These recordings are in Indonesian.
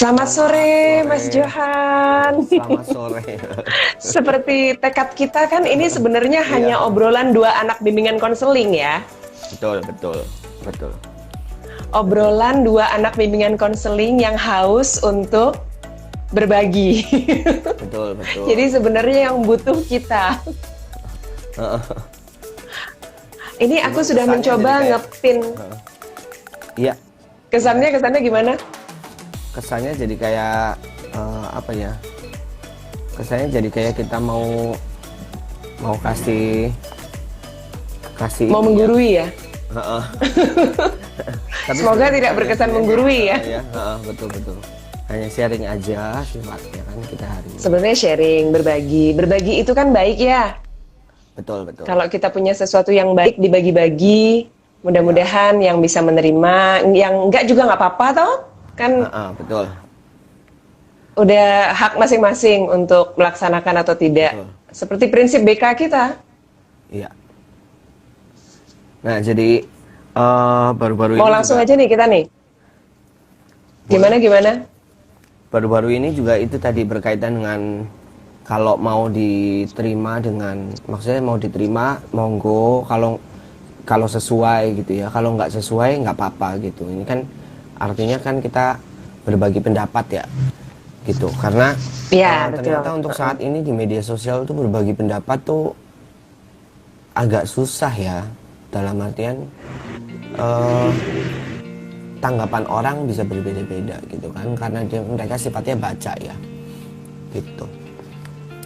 Selamat sore, Mas Sore, Johan. selamat sore. Seperti tekad kita kan ini sebenarnya hanya Iya, obrolan dua anak bimbingan konseling ya. betul, betul, betul, Obrolan dua anak bimbingan konseling yang haus untuk berbagi. betul, betul. Jadi sebenarnya yang butuh kita. Ini aku Cuman sudah kesannya mencoba jadi kayak, ngepin. iya, Kesannya gimana? kesannya jadi kayak apa ya? Kesannya jadi kayak kita mau mau kasih Mau ini ya. menggurui ya? Heeh. Tapi Semoga sebenarnya tidak hanya berkesan sharing menggurui ya. aja, heeh, betul, betul. Hanya sharing aja sifatnya kan kita hari ini. Sebenarnya sharing, berbagi. Berbagi itu kan baik ya. Betul, betul. Kalau kita punya sesuatu yang baik dibagi-bagi, mudah-mudahan yang bisa menerima, yang enggak juga nggak apa-apa toh, kan Heeh, betul, udah hak masing-masing untuk melaksanakan atau tidak. betul. Seperti prinsip BK kita. Iya. Nah, jadi baru-baru Mau ini langsung juga aja nih kita nih. boleh. Gimana? Baru-baru ini juga itu tadi berkaitan dengan kalau mau diterima dengan maksudnya mau diterima monggo kalau sesuai gitu ya. Kalau nggak sesuai nggak apa-apa gitu. Ini kan artinya kan kita berbagi pendapat ya gitu. Karena Iya, betul. ternyata untuk saat ini di media sosial tuh berbagi pendapat tuh agak susah ya. Dalam artian eh, tanggapan orang bisa berbeda-beda gitu kan karena mereka sifatnya baca ya gitu.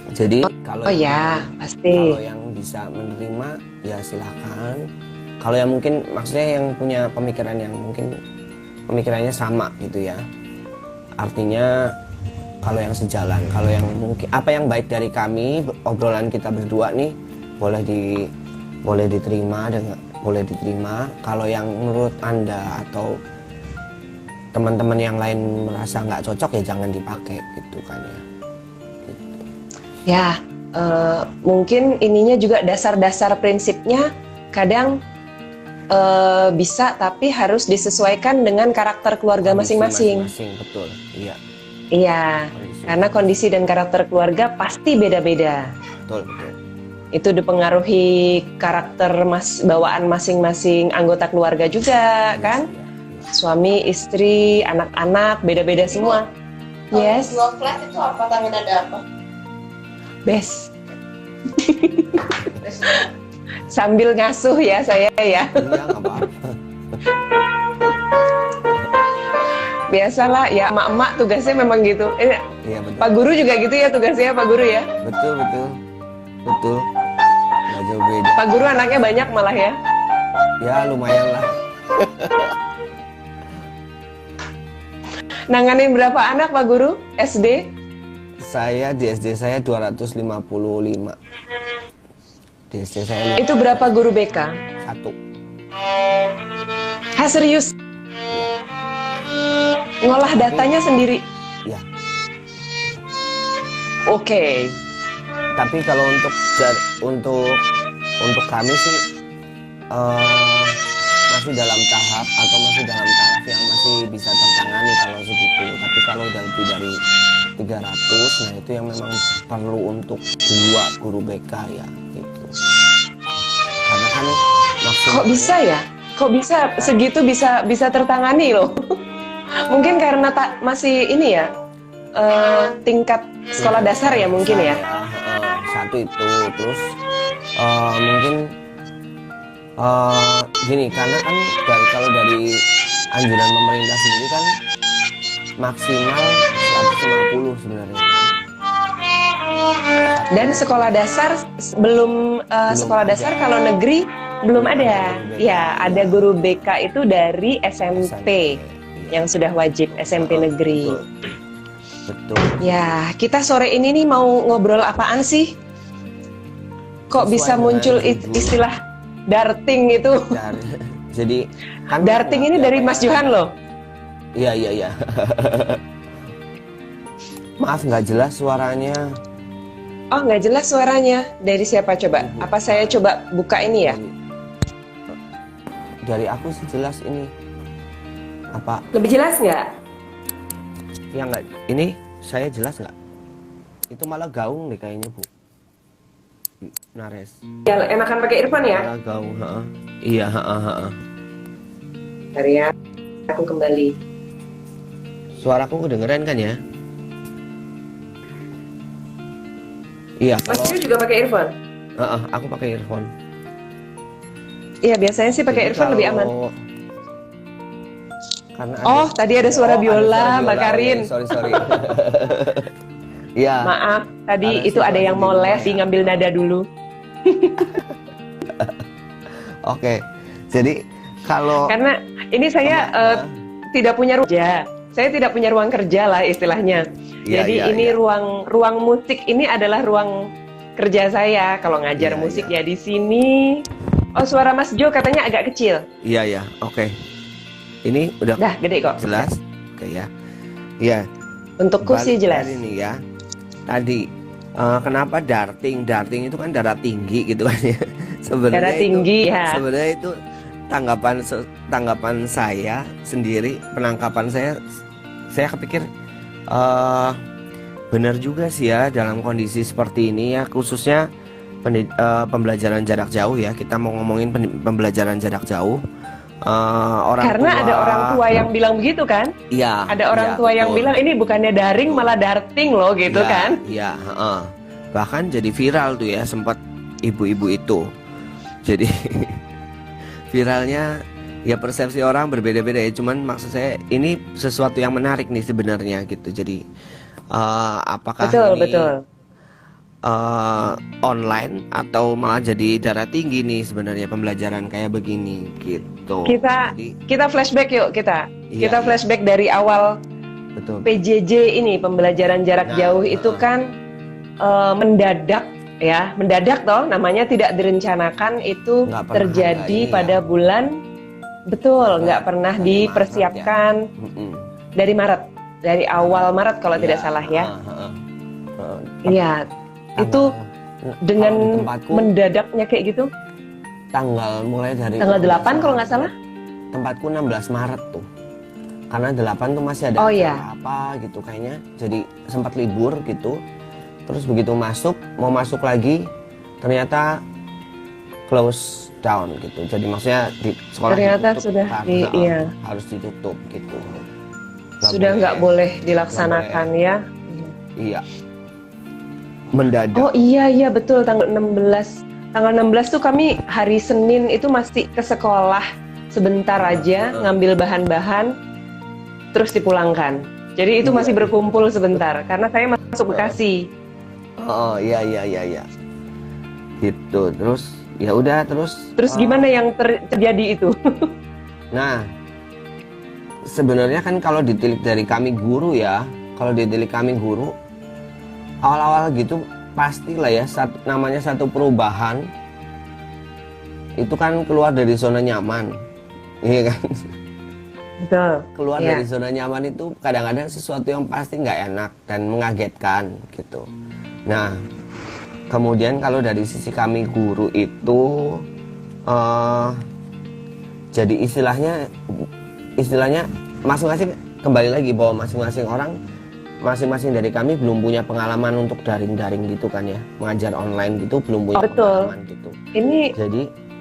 Jadi Oh ya, pasti. kalau yang bisa menerima ya silakan. Kalau yang mungkin maksudnya yang punya pemikiran yang mungkin pemikirannya sama gitu ya. Artinya kalau yang sejalan, kalau yang mungkin apa yang baik dari kami obrolan kita berdua nih boleh diterima dengan boleh diterima. Kalau yang menurut Anda atau teman-teman yang lain merasa nggak cocok ya jangan dipakai gitu kan ya. Gitu. Ya, mungkin ininya juga dasar-dasar prinsipnya kadang bisa tapi harus disesuaikan dengan karakter keluarga Kondisi masing-masing. masing-masing, betul. Iya, Iya, kondisi karena kondisi dan karakter keluarga pasti beda-beda. betul, betul. Itu dipengaruhi karakter bawaan masing-masing anggota keluarga juga, Iya, kan? iya, iya. Suami, istri, anak-anak, beda-beda semua. Kalau Yes, dua flat itu apa tangan ada apa? best. Terus Sambil ngasuh ya saya ya. Iya, nggak apa-apa. Biasalah ya, emak-emak tugasnya memang gitu. Iya, betul. Pak Guru juga gitu ya tugasnya, Pak Guru ya. Betul, betul. Betul. Nggak jauh beda. Pak Guru anaknya banyak malah ya. Ya, lumayan lah. Nanganin berapa anak Pak Guru? SD? Saya di SD saya 255. Di SD saya Itu berapa guru BK? 1. Hah, serius? Ngolah datanya sendiri? Ya. Oke. Tapi kalau untuk kami sih masih dalam tahap atau masih dalam taraf yang masih bisa tertangani kalau segitu. Tapi kalau udah lebih dari 300, nah itu yang memang perlu untuk 2 guru BK ya gitu. Karena kan maksimal Kok bisa ya? Kok bisa segitu bisa tertangani loh? Mungkin karena masih ini ya, tingkat sekolah dasar ya mungkin ya. Satu itu terus mungkin gini karena kan kalau dari anjuran pemerintah sendiri kan maksimal 150 sebenarnya. Dan sekolah dasar belum sekolah ada. dasar kalau negeri belum ada. Guru BK. Ya, ada guru BK itu dari SMP Iya. yang sudah wajib SMP negeri. Betul. Ya, kita sore ini nih mau ngobrol apaan sih? Kok Sesuai bisa dengan muncul judul. istilah darting itu? Jadi kan Darting ini dari Mas Johan loh. Iya, iya, iya. Maaf nggak jelas suaranya. Oh, nggak jelas suaranya. Dari siapa coba? Apa saya coba buka ini ya? Dari aku sih jelas ini. Apa? Lebih jelas nggak? Ya nggak, ini saya jelas nggak? Itu malah gaung deh kayaknya Bu. Nares. Ya, enakan pakai earphone ya? Malah gaung, heeh. Iya, heeh, heeh. Bentar ya, aku kembali. Suaraku kedengeran kan ya? Iya, Mas kalau Rio juga pakai earphone? aku pakai earphone. Iya, biasanya sih pakai Jadi earphone lebih aman. kalau- Karena Oh, tadi ada suara ada biola, Mbak biola. Karin. Oke, sorry. Iya. Maaf, tadi Ada itu ada situasi yang di mau rumah les, ya. ngambil nada dulu. Oke. Jadi kalau Karena ini saya tidak punya ruang kerja. Saya tidak punya ruang kerja lah istilahnya. Iya, Jadi iya, ini iya. ruang musik ini adalah ruang kerja saya. Kalau ngajar Iya, musik iya. ya di sini. Oh, suara Mas Jo katanya agak kecil. iya, oke. Ini udah Dah, gede kok. jelas. Oke ya. Iya. Untukku sih Balik jelas. dari ini ya. Tadi kenapa darting? Darting itu kan darah tinggi gitu kan ya. Sebenarnya Darah itu- tinggi, ya. Sebenarnya itu tanggapan saya sendiri, penangkapan saya kepikir benar juga sih ya dalam kondisi seperti ini ya, khususnya pembelajaran jarak jauh ya. Kita mau ngomongin pembelajaran jarak jauh. Karena ada orang tua yang bilang begitu kan? Iya, Ada orang iya, tua yang betul. bilang ini bukannya daring malah darting loh gitu Iya, kan? Iya, heeh. Bahkan jadi viral tuh ya, sempat ibu-ibu itu. Jadi viralnya ya, persepsi orang berbeda-beda ya. Cuman maksud saya ini sesuatu yang menarik nih sebenarnya gitu. Jadi apakah Betul, ini betul. online atau malah jadi darah tinggi nih sebenarnya pembelajaran kayak begini gitu. Jadi, Kita flashback yuk kita. Iya, Kita iya. flashback dari awal betul. PJJ ini pembelajaran jarak Nah, jauh itu kan mendadak ya, mendadak toh namanya tidak direncanakan itu Nggak pernah terjadi ada ini, pada ya. bulan betul, nggak pernah dari Maret, dipersiapkan Mm-mm. dari Maret, dari awal Maret kalau tidak Iya, salah ya. heeh. Iya, itu dengan kalau di tempatku, mendadaknya kayak gitu. tanggal mulai dari Tanggal 8 kalau nggak salah. tempatku 16 Maret tuh, karena 8 tuh masih ada Oh, acara iya. apa gitu kayaknya, jadi sempat libur gitu. Terus begitu mau masuk lagi ternyata close down gitu, jadi maksudnya di sekolah Ternyata ditutup sudah karena, iya. harus ditutup gitu. Sudah nggak boleh dilaksanakan ya. Iya, mendadak. Oh iya betul, tanggal 16. Tanggal 16 tuh kami hari Senin itu masih ke sekolah sebentar aja ngambil bahan-bahan terus dipulangkan. Jadi itu masih berkumpul sebentar karena saya masuk Bekasi. Oh iya. Gitu. Terus ya udah terus. Terus gimana yang terjadi itu? Nah, sebenarnya kan kalau ditilik dari kami guru ya, awal-awal gitu pastilah ya, namanya satu perubahan itu kan keluar dari zona nyaman, iya kan? Betul. Keluar Iya. dari zona nyaman itu kadang-kadang sesuatu yang pasti nggak enak dan mengagetkan gitu. Nah, kemudian kalau dari sisi kami guru itu jadi istilahnya masing-masing, kembali lagi bahwa masing-masing dari kami belum punya pengalaman untuk daring-daring gitu kan ya, mengajar online gitu belum punya Betul. pengalaman gitu. Ini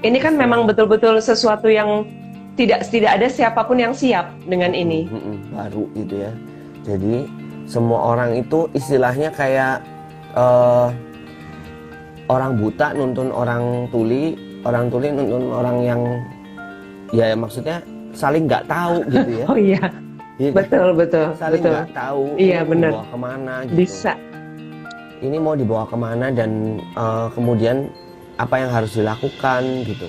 Jadi kan memang betul-betul sesuatu yang tidak ada siapapun yang siap dengan ini. baru gitu ya. Jadi semua orang itu istilahnya kayak orang buta nuntun orang tuli nuntun orang yang ya maksudnya saling nggak tahu gitu ya. Oh iya, Iya kan? betul. Saling nggak tahu. Iya, ini benar. Dibawa kemana gitu. Bisa. Ini mau dibawa kemana dan kemudian apa yang harus dilakukan gitu.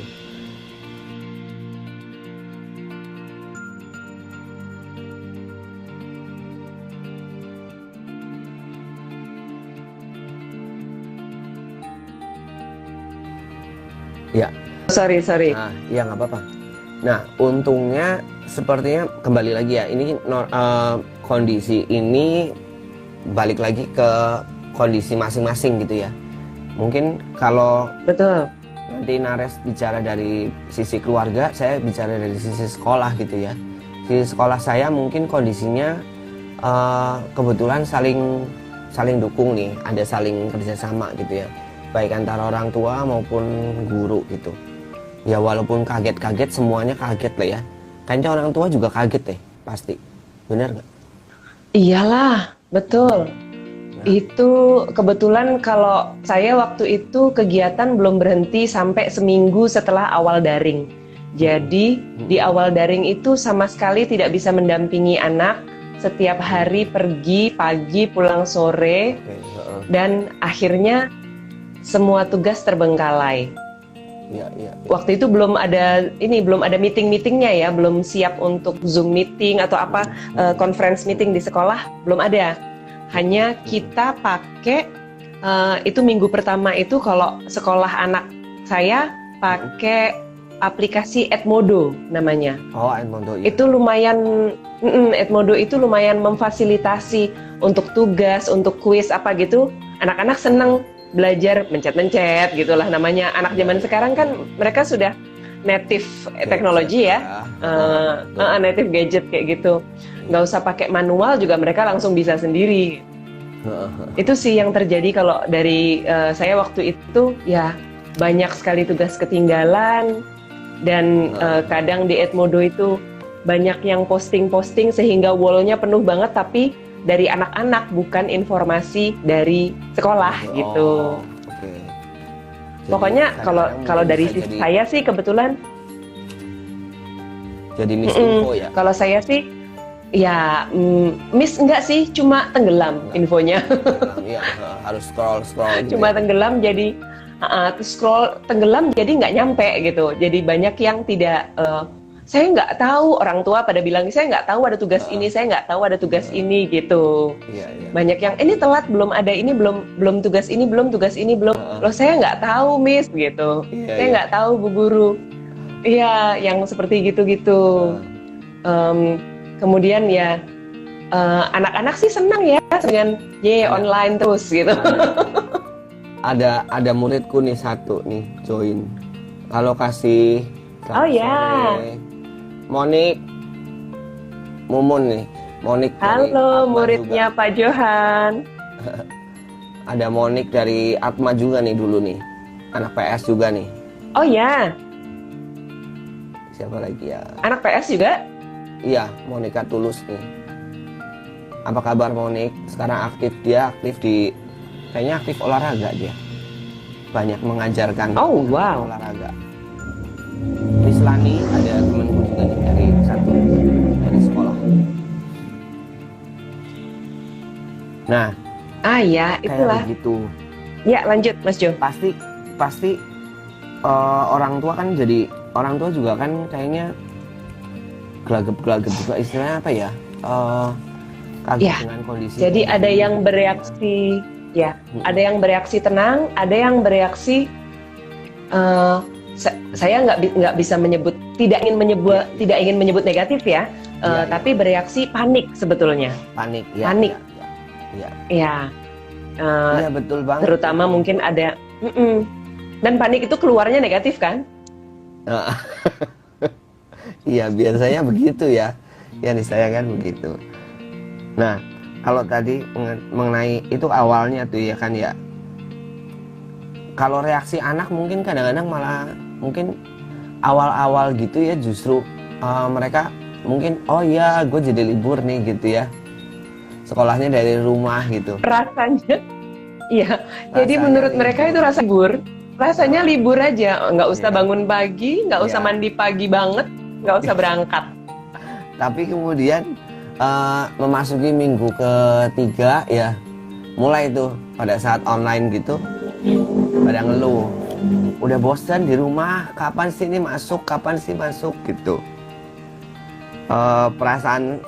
Ya, Sorry. nah, ya nggak apa-apa. Nah, untungnya sepertinya kembali lagi ya, ini kondisi ini balik lagi ke kondisi masing-masing gitu ya. Mungkin kalau Betul. nanti Nares bicara dari sisi keluarga, saya bicara dari sisi sekolah gitu ya. Sisi sekolah saya mungkin kondisinya kebetulan saling dukung nih, ada saling kerjasama gitu ya, baik antara orang tua maupun guru gitu. Ya walaupun kaget-kaget, semuanya kaget lah ya. Kayaknya orang tua juga kaget deh, pasti. Bener nggak? Iyalah, betul. Itu kebetulan kalau saya waktu itu kegiatan belum berhenti sampai seminggu setelah awal daring. Jadi di awal daring itu sama sekali tidak bisa mendampingi anak. Setiap hari pergi pagi pulang sore, dan akhirnya semua tugas terbengkalai. Iya. Waktu itu belum ada meeting-meetingnya ya, belum siap untuk Zoom meeting atau apa, conference meeting di sekolah belum ada. Hanya kita pakai itu minggu pertama itu kalau sekolah anak saya pakai aplikasi Edmodo namanya. Oh, Edmodo. Iya. Itu lumayan Edmodo itu lumayan memfasilitasi untuk tugas, untuk kuis apa gitu. Anak-anak seneng belajar mencet-mencet gitulah namanya. Anak zaman sekarang kan mereka sudah native teknologi ya, native gadget kayak gitu. Nggak usah pakai manual juga mereka langsung bisa sendiri. Itu sih yang terjadi kalau dari saya waktu itu ya, banyak sekali tugas ketinggalan dan kadang di Edmodo itu banyak yang posting-posting sehingga wall-nya penuh banget tapi dari anak-anak bukan informasi dari sekolah gitu. Okay. Pokoknya kalau dari sisi saya sih kebetulan jadi misinfo ya. Kalau saya sih ya miss enggak sih, cuma tenggelam infonya. Iya, harus scroll gitu. Cuma tenggelam jadi tenggelam jadi nggak nyampe gitu. Jadi banyak yang tidak saya nggak tahu, orang tua pada bilang saya nggak tahu ada tugas ini, saya nggak tahu ada tugas ini gitu. Iya. Banyak yang ini telat, belum ada ini, belum tugas ini, belum tugas ini, belum. Loh saya nggak tahu miss gitu. Saya nggak tahu bu guru. Iya, yang seperti gitu-gitu. Kemudian ya anak-anak sih senang ya dengan online terus gitu. Ada muridku nih satu nih join. Halo kasih. Oh ya. Monik, Mumun nih. Monik. Halo muridnya juga. Pak Johan. Ada Monik dari Atma juga nih dulu nih. Anak PS juga nih. Oh ya. Siapa lagi ya? Anak PS juga? Iya, Monika Tulus nih. Apa kabar Monik? Sekarang aktif kayaknya aktif olahraga dia. Banyak mengajarkan olahraga. Rislani ada temanku juga nih dari sekolah. Nah, ya itulah. Gitu. Ya lanjut Mas Jo. Pasti orang tua kan orang tua juga kan kayaknya gelagap juga, istilahnya apa ya? Kaget dengan kondisi. Jadi ada yang bereaksi ada yang bereaksi tenang, ada yang bereaksi saya nggak bisa menyebut, tidak ingin menyebut negatif ya, tapi bereaksi panik sebetulnya. Panik. Iya, betul banget. Terutama mungkin ada, dan panik itu keluarnya negatif kan? Iya, biasanya begitu ya. Yang disayangkan begitu. Nah, kalau tadi mengenai itu awalnya tuh ya kan ya. Kalau reaksi anak mungkin kadang-kadang malah mungkin awal-awal gitu ya, justru mereka mungkin oh ya gue jadi libur nih gitu ya, sekolahnya dari rumah gitu rasanya. Iya, jadi menurut mereka itu rasanya libur aja, nggak usah bangun pagi, nggak usah mandi pagi banget, nggak usah berangkat. Tapi kemudian memasuki minggu ketiga ya, mulai tuh pada saat online gitu pada ngeluh, udah bosan di rumah, kapan sih masuk gitu. Perasaan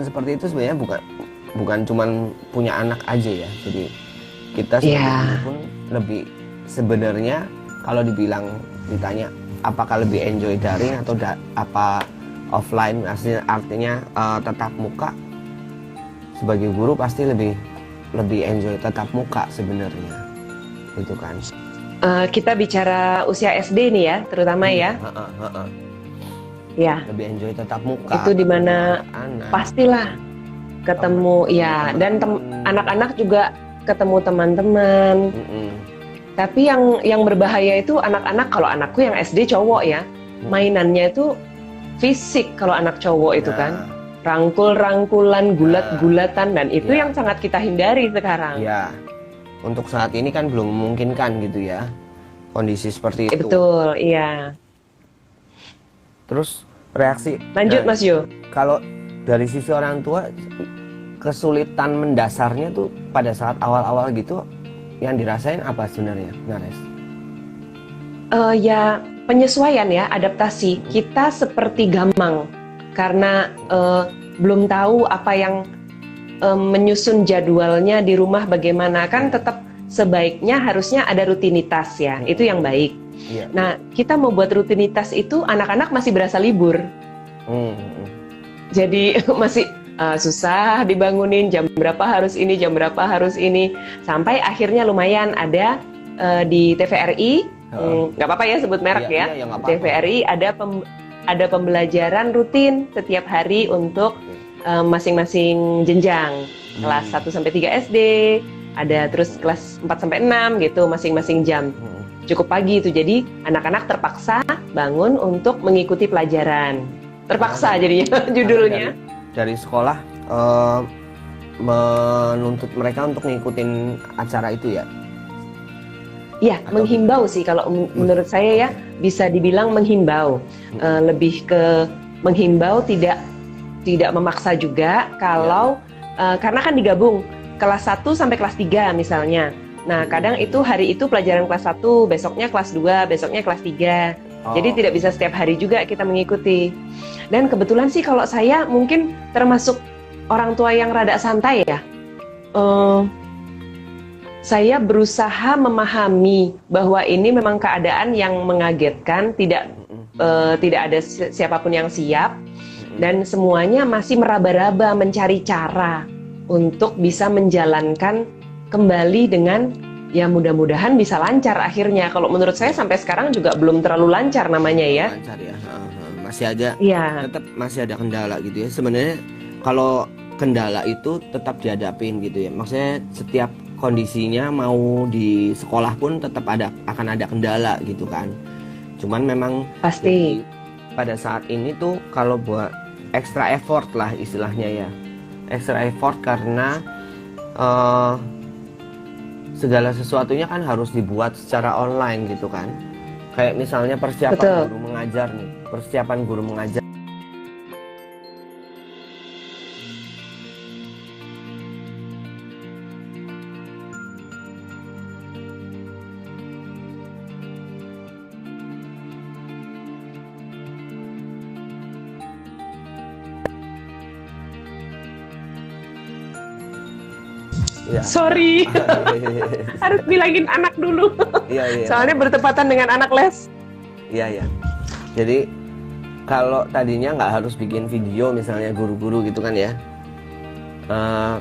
seperti itu sebenarnya bukan cuman punya anak aja ya. Jadi kita sebenarnya pun lebih, sebenarnya kalau ditanya apakah lebih enjoy daring atau apa offline, artinya tetap muka, sebagai guru pasti lebih enjoy tetap muka sebenarnya, itu kan. Kita bicara usia SD nih ya, terutama ya. Ya. Lebih enjoy tetap muka. Itu dimana pastilah ketemu ya, dan anak-anak juga ketemu teman-teman. Tapi yang berbahaya itu anak-anak, kalau anakku yang SD cowok ya, mainannya itu fisik kalau anak cowok itu kan. Rangkul-rangkulan, gulat-gulatan, dan itu yang sangat kita hindari sekarang. Ya, untuk saat ini kan belum memungkinkan gitu ya, kondisi seperti itu. Betul, iya. Terus reaksi Lanjut Mas Yo. kalau dari sisi orang tua, kesulitan mendasarnya tuh pada saat awal-awal gitu yang dirasain apa sebenarnya, Nares? Ya penyesuaian ya, adaptasi. Kita seperti gamang karena belum tahu apa yang menyusun jadwalnya di rumah bagaimana. Kan tetap sebaiknya harusnya ada rutinitas ya, itu yang baik. Nah, kita mau buat rutinitas itu anak-anak masih berasa libur. Jadi masih susah dibangunin, jam berapa harus ini, jam berapa harus ini. Sampai akhirnya lumayan ada di TVRI, nggak apa-apa ya sebut merek ya. TVRI ada pembelajaran rutin setiap hari untuk masing-masing jenjang. Kelas 1 sampai 3 SD, ada terus kelas 4 sampai 6 gitu, masing-masing jam. Cukup pagi itu, jadi anak-anak terpaksa bangun untuk mengikuti pelajaran. Terpaksa jadinya judulnya. Dari sekolah menuntut mereka untuk ngikutin acara itu ya? Ya, menghimbau sih kalau menurut saya ya, bisa dibilang menghimbau. Lebih ke menghimbau, tidak memaksa juga kalau karena kan digabung kelas 1 sampai kelas 3 misalnya. Nah, kadang itu hari itu pelajaran kelas 1, besoknya kelas 2, besoknya kelas 3. Jadi tidak bisa setiap hari juga kita mengikuti. Dan kebetulan sih kalau saya mungkin termasuk orang tua yang rada santai ya. Saya berusaha memahami bahwa ini memang keadaan yang mengagetkan, tidak ada siapapun yang siap, dan semuanya masih meraba-raba mencari cara untuk bisa menjalankan kembali dengan ya mudah-mudahan bisa lancar akhirnya. Kalau menurut saya sampai sekarang juga belum terlalu lancar namanya ya. Lancar ya, masih ada, tetap masih ada kendala gitu ya. Sebenarnya kalau kendala itu tetap dihadapin gitu ya. Maksudnya setiap kondisinya mau di sekolah pun tetap akan ada kendala gitu kan. Cuman memang pasti pada saat ini tuh kalau buat extra effort lah istilahnya ya. Extra effort karena segala sesuatunya kan harus dibuat secara online gitu kan. Kayak misalnya persiapan guru mengajar nih, persiapan guru mengajar. Ya. Sorry, harus bilangin anak dulu. Soalnya bertepatan dengan anak les. Iya. Jadi kalau tadinya nggak harus bikin video misalnya guru-guru gitu kan ya,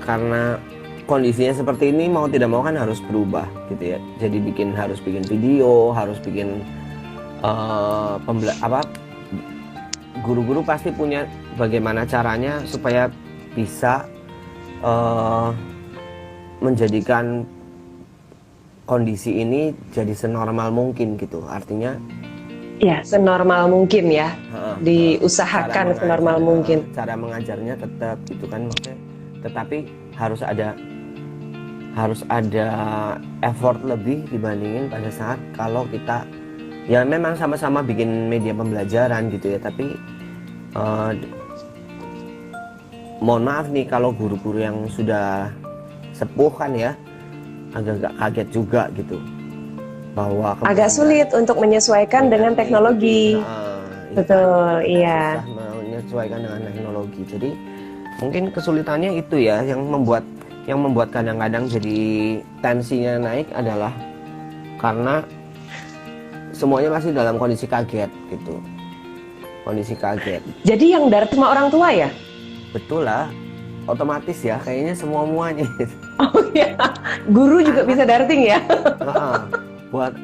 karena kondisinya seperti ini mau tidak mau kan harus berubah gitu ya. Jadi harus bikin video, harus bikin guru-guru pasti punya bagaimana caranya supaya bisa menjadikan kondisi ini jadi senormal mungkin gitu. Artinya ya senormal mungkin ya, diusahakan senormal mungkin. Cara mengajarnya tetap gitu kan, maksudnya, tetapi harus ada effort lebih dibandingin pada saat kalau kita ya memang sama-sama bikin media pembelajaran gitu ya. Tapi mohon maaf nih kalau guru-guru yang sudah sepuh kan ya, agak kaget juga gitu bahwa agak sulit untuk menyesuaikan dengan teknologi. Betul, iya. Menyesuaikan dengan teknologi. Jadi mungkin kesulitannya itu ya yang membuat kadang-kadang jadi tensinya naik adalah karena semuanya masih dalam kondisi kaget gitu. Kondisi kaget. Jadi yang darat cuma orang tua ya? Betul lah. Otomatis ya, kayaknya semuanya. Oh iya, guru juga bisa darting ya? Buat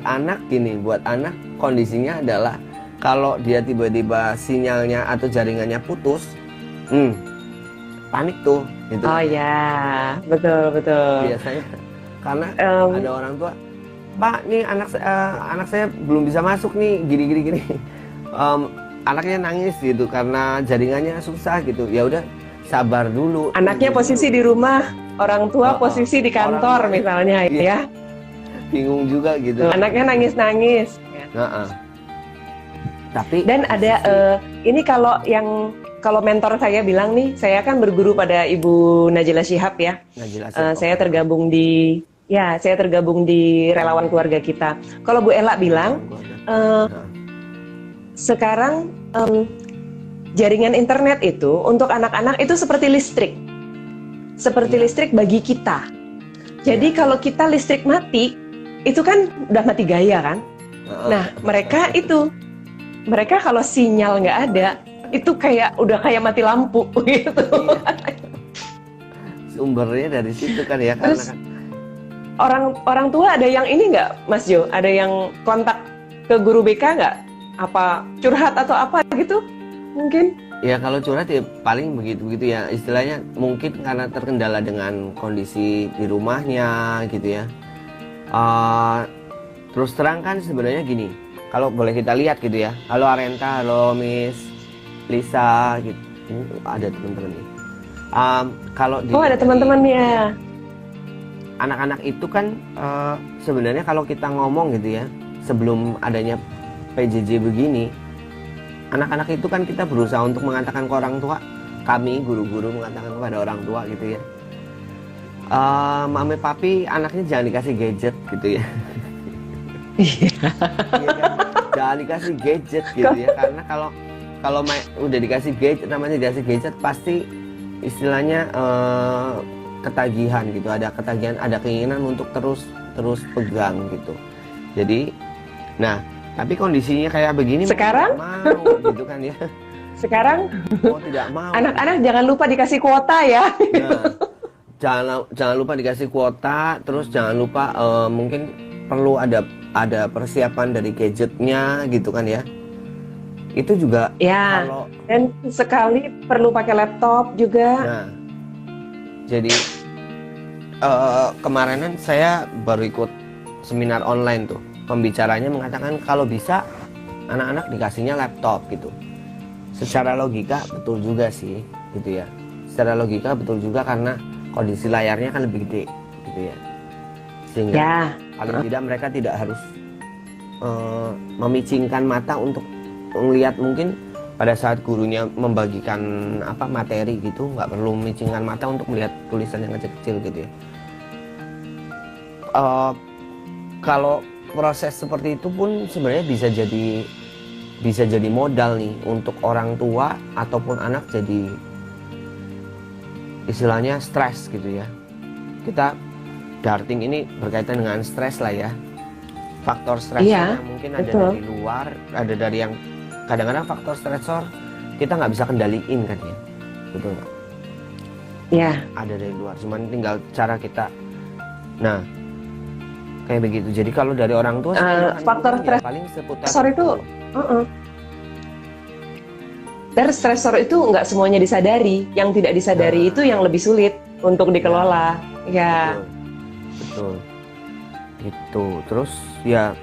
anak gini, buat anak kondisinya adalah kalau dia tiba-tiba sinyalnya atau jaringannya putus, panik tuh gitu. Oh ya, betul betul. Biasanya karena Em, ada orang tua, Pak, nih anak saya belum bisa masuk nih, gini. Anaknya nangis gitu karena jaringannya susah gitu. Ya udah, sabar dulu. Anaknya tunggu posisi dulu. di rumah, orang tua posisi di kantor Orang tua, misalnya iya. ya. Bingung juga gitu. Anaknya nangis-nangis. Heeh. Tapi Dan ada ini kalau mentor saya bilang nih, saya kan berguru pada Ibu Najila Shihab ya. nggak jelas. Saya tergabung di relawan keluarga kita. Kalau Bu Ella bilang sekarang jaringan internet itu untuk anak-anak itu seperti listrik. Seperti Iya. listrik bagi kita. Jadi kalau kita listrik mati, itu kan udah mati gaya kan? Nah, mereka kalau sinyal nggak ada, itu udah kayak mati lampu gitu. Sumbernya dari situ kan ya. Terus, karena orang tua ada yang ini nggak, Mas Jo? Ada yang kontak ke guru BK nggak? Apa curhat atau apa gitu? Mungkin? ya kalau curhat ya paling begitu ya, istilahnya mungkin karena terkendala dengan kondisi di rumahnya gitu ya. Terus terang kan sebenarnya gini, kalau boleh kita lihat gitu ya, halo Arenta, halo Miss Lisa gitu. Ada teman-teman nih. Kalau Ada teman-temannya. anak-anak itu kan sebenarnya kalau kita ngomong gitu ya, sebelum adanya PJJ begini, anak-anak itu kan kita berusaha untuk mengatakan ke orang tua, kami guru-guru mengatakan kepada orang tua gitu ya, mami papi anaknya jangan dikasih gadget gitu ya. Iya kan? Jangan dikasih gadget gitu ya, karena kalau udah dikasih gadget, namanya dikasih gadget pasti istilahnya ketagihan gitu, ada ketagihan, ada keinginan untuk terus pegang gitu. Jadi, nah tapi kondisinya kayak begini Sekarang? mau gitu kan ya. Sekarang Mau tidak mau. anak-anak jangan lupa dikasih kuota ya. Nah, jangan lupa dikasih kuota, terus jangan lupa mungkin perlu ada persiapan dari gadgetnya gitu kan ya. Itu juga Ya. kalau Dan sekali perlu pakai laptop juga. nah, jadi kemarinan saya baru ikut seminar online tuh. Pembicaranya mengatakan kalau bisa anak-anak dikasihnya laptop gitu. Secara logika betul juga sih gitu ya. Secara logika betul juga karena kondisi layarnya kan lebih gede gitu ya. Sehingga Ya. paling tidak mereka tidak harus memicingkan mata untuk melihat, mungkin pada saat gurunya membagikan materi gitu, nggak perlu memicingkan mata untuk melihat tulisan yang kecil-kecil gitu ya. Kalau proses seperti itu pun sebenarnya bisa jadi modal nih untuk orang tua ataupun anak, jadi istilahnya stres gitu ya. Kita darting ini berkaitan dengan stres lah ya. Faktor stresnya mungkin ada betul. dari luar, ada dari yang kadang-kadang faktor stresor kita nggak bisa kendaliin kan ya, betul nggak? Ya. Ada dari luar, cuman tinggal cara kita. Nah, kayak begitu. Jadi kalau dari orang tua faktor ya paling seputar stresor itu dan stresor itu nggak semuanya disadari. Yang tidak disadari itu yang lebih sulit untuk dikelola. Ya. Betul. Gitu. Terus ya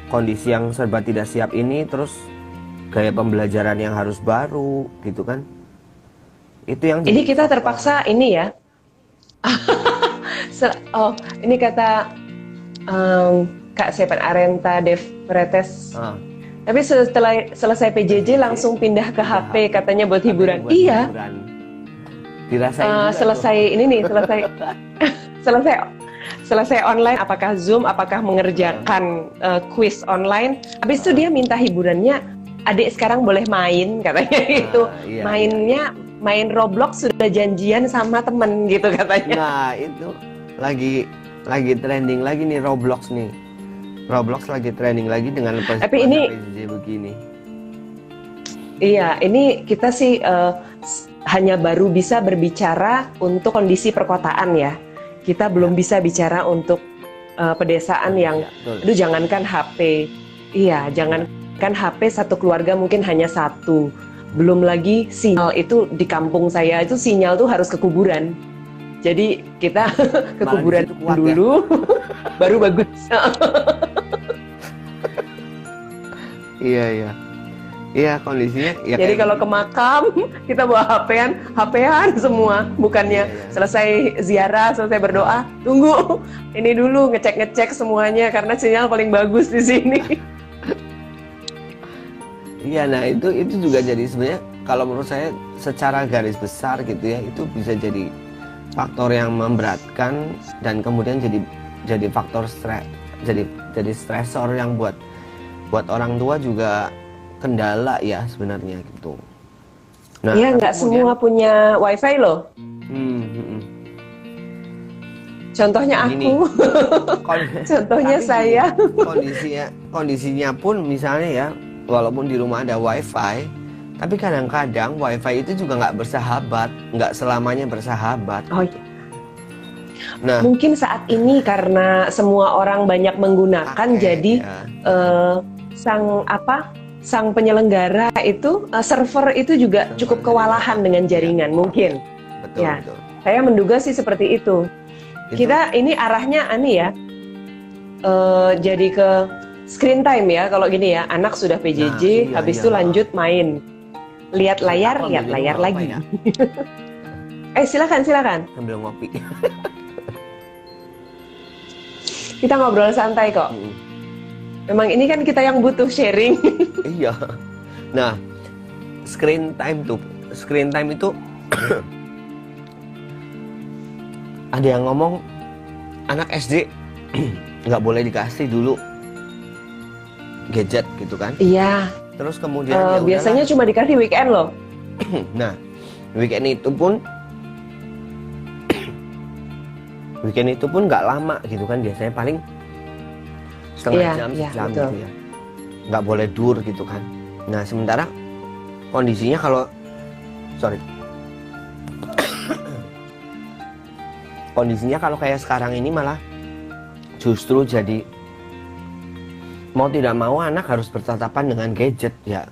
kondisi yang serba tidak siap ini, terus gaya pembelajaran yang harus baru gitu kan. Itu yang Ini kita terpaksa ini ya. Ini kata Kak Sepen Arenta Dev Pretes. Tapi setelah selesai PJJ langsung pindah ke HP katanya buat hiburan. Iya. Dirasain selesai ini nih, selesai online, apakah Zoom, apakah mengerjakan quiz online. Habis itu dia minta hiburannya, adik sekarang boleh main katanya gitu. Iya, Mainnya main Roblox, sudah janjian sama temen gitu katanya. Nah, itu lagi trending lagi nih Roblox nih. Roblox lagi trending lagi dengan Tapi ini PJJ begini. Iya, ini kita sih hanya baru bisa berbicara untuk kondisi perkotaan ya. Kita belum bisa bicara untuk pedesaan yang, aduh jangankan HP. Iya, jangankan HP, satu keluarga mungkin hanya satu. Belum lagi sinyal itu di kampung saya itu sinyal tuh harus ke kuburan. Jadi kita ke Malah di kuburan situ kuat ya? dulu, baru bagus. Iya, iya. Iya, kondisinya ya Jadi kayak kalau ke makam kita bawa HP-an semua, bukannya Iya, iya. selesai ziarah, selesai berdoa, tunggu ini dulu ngecek semuanya karena sinyal paling bagus di sini. Iya, nah itu juga jadi sebenarnya kalau menurut saya secara garis besar gitu ya, itu bisa jadi faktor yang memberatkan dan kemudian jadi faktor stres, jadi stresor yang buat orang tua juga kendala ya sebenarnya gitu. Nah, Iya, nggak kemudian- semua punya wifi loh. Hmm, hmm, hmm. Contohnya Gini. aku. Contohnya Tapi saya. gini, kondisinya pun misalnya ya, walaupun di rumah ada wifi, tapi kadang-kadang wifi itu juga nggak bersahabat, nggak selamanya bersahabat. Oh iya. Nah, Mungkin saat ini karena semua orang banyak menggunakan, pakai, jadi ya. sang penyelenggara itu server itu juga Server cukup juga. kewalahan dengan jaringan mungkin. Betul, Ya. betul. Saya menduga sih seperti itu. Itu- Kita ini arahnya jadi ke screen time ya kalau gini ya. Anak sudah PJJ, Nah, iya, habis iya. itu lanjut main. Lihat layar, Aku lihat ambil layar minum lagi. apa ya? Silakan. Sambil ngopi. Kita ngobrol santai kok. Mm. Memang ini kan kita yang butuh sharing. Iya. Nah, screen time itu ada yang ngomong anak SD nggak boleh dikasih dulu gadget gitu kan. Iya, Terus kemudian ya biasanya cuma dikasih weekend loh. udahlah. Nah, weekend itu pun nggak lama gitu kan, biasanya paling setengah Iya, jam, iya, sejam betul. gitu ya. Nggak boleh dur gitu kan. Nah, sementara kondisinya kalau kayak sekarang ini malah justru jadi mau tidak mau anak harus bertatapan dengan gadget ya.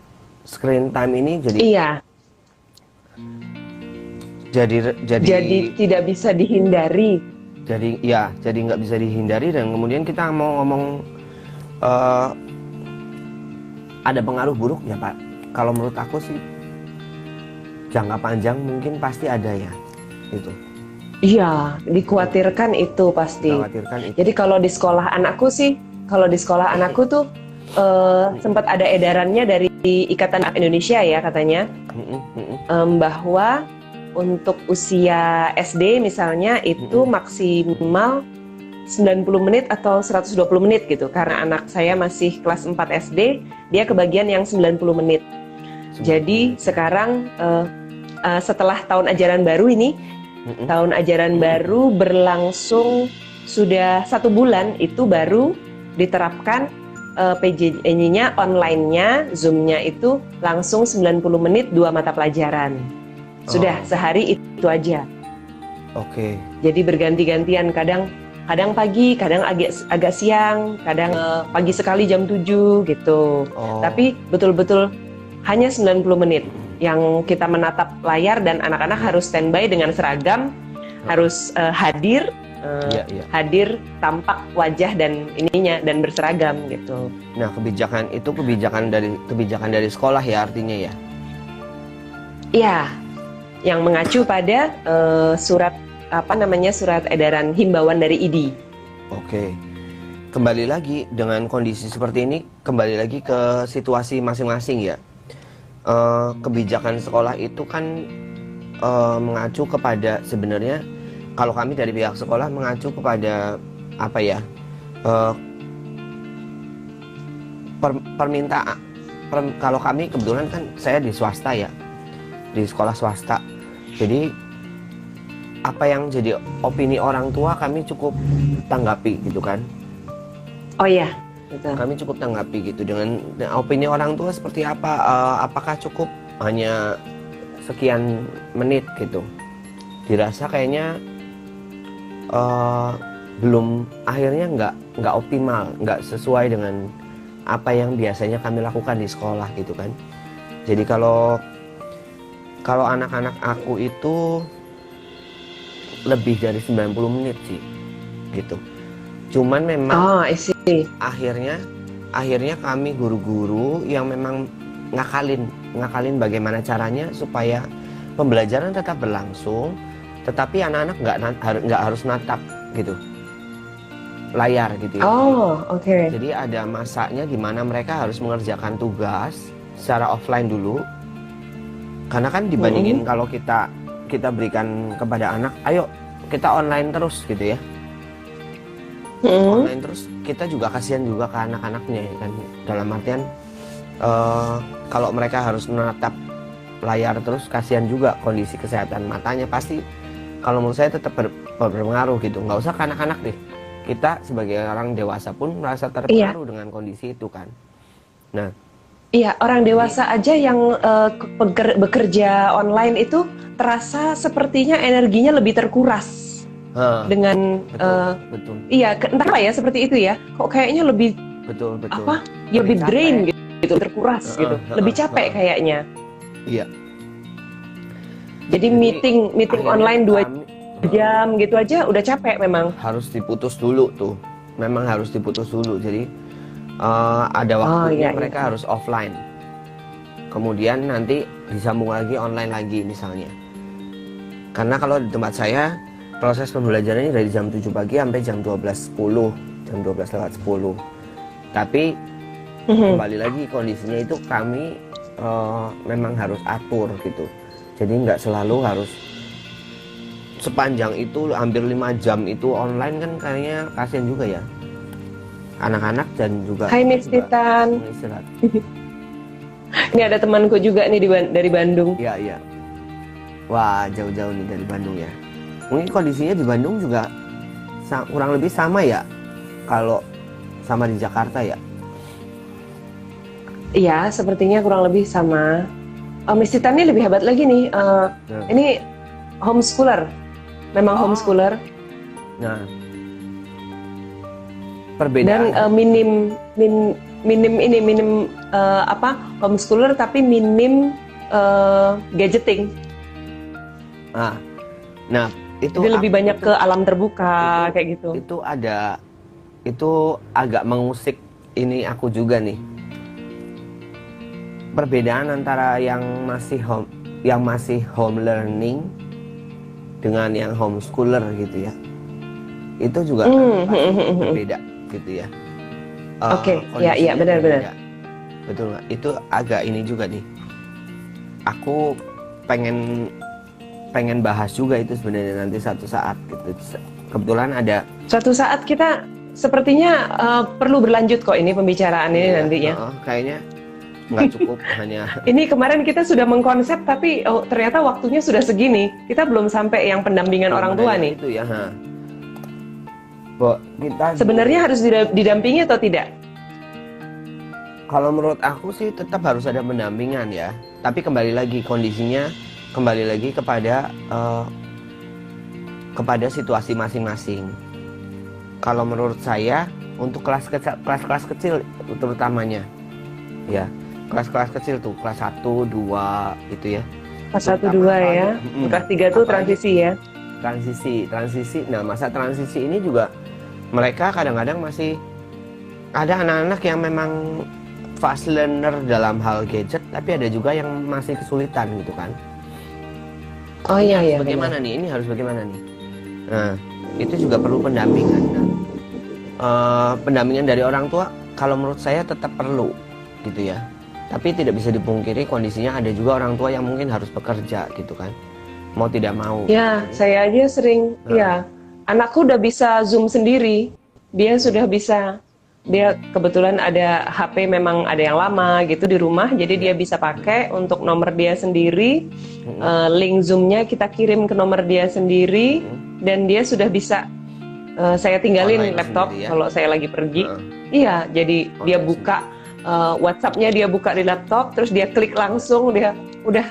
Screen time ini Iya, jadi jadi tidak bisa dihindari. jadi nggak bisa dihindari. Dan kemudian kita mau ngomong ada pengaruh buruk ya Pak. Kalau menurut aku sih jangka panjang mungkin pasti ada ya itu. Iya, dikhawatirkan itu pasti. Khawatirkan itu. Jadi kalau di sekolah anakku tuh sempat ada edarannya dari Ikatan Anak Indonesia ya katanya bahwa untuk usia SD misalnya itu maksimal 90 menit atau 120 menit gitu. Karena anak saya masih kelas 4 SD, dia kebagian yang 90 menit. Jadi sekarang setelah tahun ajaran baru ini, tahun ajaran baru berlangsung sudah 1 bulan, itu baru diterapkan PJJ-nya, online-nya, Zoom-nya itu langsung 90 menit 2 mata pelajaran. Sudah sehari itu aja. Oke. Jadi berganti-gantian, kadang pagi, kadang agak siang, kadang pagi sekali jam 7 gitu. Oh. Tapi betul-betul hanya 90 menit yang kita menatap layar dan anak-anak harus standby dengan seragam, harus hadir, Iya. hadir tampak wajah dan ininya dan berseragam gitu. Nah, kebijakan dari sekolah ya artinya ya. Iya, yang mengacu pada surat edaran himbauan dari ID. Oke. Kembali lagi dengan kondisi seperti ini, kembali lagi ke situasi masing-masing ya. Kebijakan sekolah itu kan mengacu kepada, sebenarnya kalau kami dari pihak sekolah mengacu kepada apa ya, permintaan. Kalau kami kebetulan kan saya di swasta ya, di sekolah swasta. Jadi apa yang jadi opini orang tua kami cukup tanggapi gitu kan. Oh iya, betul. Kami cukup tanggapi gitu dengan opini orang tua seperti apa. Apakah cukup hanya sekian menit gitu. Dirasa kayaknya belum, akhirnya nggak optimal, nggak sesuai dengan apa yang biasanya kami lakukan di sekolah gitu kan. Jadi kalau Kalau anak-anak aku itu lebih dari 90 menit sih, gitu. Cuman memang Oh, I see. akhirnya kami guru-guru yang memang ngakalin bagaimana caranya supaya pembelajaran tetap berlangsung, tetapi anak-anak nggak harus natap gitu layar gitu ya. Oh, oke. Jadi ada masanya di mana mereka harus mengerjakan tugas secara offline dulu. Karena kan dibandingin kalau kita berikan kepada anak, ayo kita online terus gitu ya. Online terus kita juga kasihan juga ke anak-anaknya ya kan. Dalam artian kalau mereka harus menatap layar terus, kasihan juga kondisi kesehatan matanya. Pasti kalau menurut saya tetap berpengaruh gitu. Nggak usah ke anak-anak deh, kita sebagai orang dewasa pun merasa terpengaruh dengan kondisi itu kan. Nah, iya, orang dewasa aja yang bekerja online itu terasa sepertinya energinya lebih terkuras dengan betul. Iya, entah apa ya seperti itu ya. Kok kayaknya lebih Betul. apa? Ya lebih drain gitu, terkuras gitu. Lebih capek kayaknya. Iya. Jadi meeting online 2 jam gitu aja udah capek memang. Harus diputus dulu tuh. Memang harus diputus dulu. Jadi ada waktunya mereka harus offline. Kemudian nanti disambung lagi online lagi misalnya. Karena kalau di tempat saya proses pembelajarannya dari jam 7 pagi sampai jam 12.10, jam 12:10. Tapi kembali lagi kondisinya itu kami memang harus atur gitu. Jadi nggak selalu harus sepanjang itu, hampir 5 jam itu online kan kayaknya kasian juga ya. Anak-anak dan juga Hai Miss Titan. Ini ada temanku juga nih dari Bandung. Iya. Wah, jauh-jauh nih dari Bandung ya. Mungkin kondisinya di Bandung juga kurang lebih sama ya, kalau sama di Jakarta ya. Iya, sepertinya kurang lebih sama. Miss Titan ini lebih hebat lagi nih. Ini homeschooler, memang homeschooler. Nah, perbedaan. Dan minim homeschooler tapi minim gadgeting. Nah itu jadi lebih banyak ke alam terbuka kayak gitu. Itu agak mengusik ini aku juga nih. Perbedaan antara yang masih home learning dengan yang homeschooler gitu ya. Itu juga berbeda gitu ya. Oke, iya benar-benar. Betul nggak? Itu agak ini juga nih. Aku pengen bahas juga itu sebenarnya nanti satu saat gitu. Kebetulan ada. Suatu saat kita sepertinya perlu berlanjut kok ini pembicaraan ini nantinya. Kayaknya nggak cukup hanya. Ini kemarin kita sudah mengkonsep tapi ternyata waktunya sudah segini. Kita belum sampai yang pendampingan orang tua nih. Itu ya. Kita sebenarnya harus didampingi atau tidak? Kalau menurut aku sih tetap harus ada pendampingan ya. Tapi kembali lagi kondisinya, kembali lagi kepada situasi masing-masing. Kalau menurut saya untuk kelas-kelas kecil terutamanya, ya kelas-kelas kecil tuh kelas 1, 2 gitu ya. Kelas 1, 2 ya. Kelas 3 tuh transisi ya. Transisi. Nah masa transisi ini juga mereka kadang-kadang masih ada anak-anak yang memang fast learner dalam hal gadget, tapi ada juga yang masih kesulitan gitu kan. Oh iya. Bagaimana nih? Ini harus bagaimana nih? Nah, itu juga perlu pendampingan. Pendampingan dari orang tua, kalau menurut saya tetap perlu, gitu ya. Tapi tidak bisa dipungkiri kondisinya ada juga orang tua yang mungkin harus bekerja, gitu kan. Mau tidak mau. Ya, saya aja sering. Ya, anakku udah bisa Zoom sendiri. Dia sudah bisa. Dia kebetulan ada HP memang ada yang lama gitu di rumah, jadi dia bisa pakai untuk nomor dia sendiri, link Zoom-nya kita kirim ke nomor dia sendiri, dan dia sudah bisa, saya tinggalin online laptop sendiri, ya? Kalau saya lagi pergi, iya, jadi online dia buka WhatsApp-nya dia buka di laptop, terus dia klik langsung, dia udah,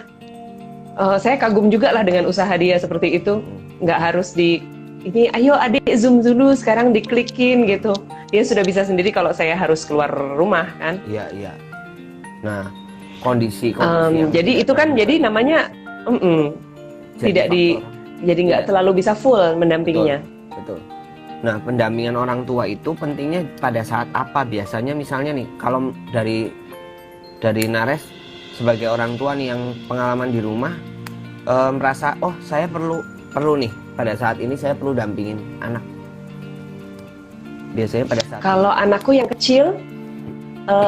saya kagum juga lah dengan usaha dia seperti itu, nggak harus ini ayo adik Zoom dulu sekarang diklikin gitu. Dia sudah bisa sendiri kalau saya harus keluar rumah kan. Iya. Nah, kondisi jadi itu kan jadi namanya Tidak jadi nggak selalu bisa full mendampinginya. Betul. Nah, pendampingan orang tua itu pentingnya pada saat apa biasanya? Misalnya nih, kalau dari Nares sebagai orang tua nih yang pengalaman di rumah merasa, oh saya perlu nih pada saat ini saya perlu dampingin anak. Biasanya pada saat kalau anakku yang kecil,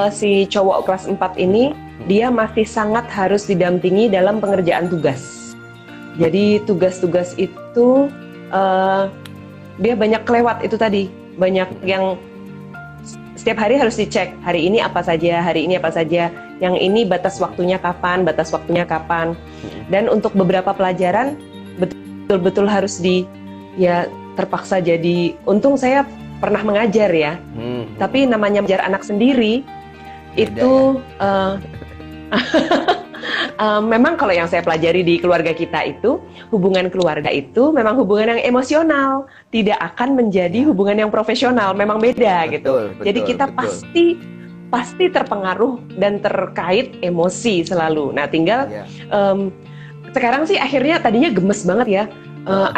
si cowok kelas 4 ini, dia masih sangat harus didampingi dalam pengerjaan tugas. Jadi tugas-tugas itu dia banyak kelewat itu tadi, banyak yang setiap hari harus dicek, hari ini apa saja, yang ini batas waktunya kapan, dan untuk beberapa pelajaran betul-betul harus terpaksa jadi, untung saya pernah mengajar ya, tapi namanya mengajar anak sendiri, beda itu memang kalau yang saya pelajari di keluarga kita itu, hubungan keluarga itu memang hubungan yang emosional, tidak akan menjadi hubungan yang profesional, memang beda gitu. Jadi kita pasti terpengaruh dan terkait emosi selalu. Nah tinggal sekarang sih akhirnya tadinya gemes banget ya,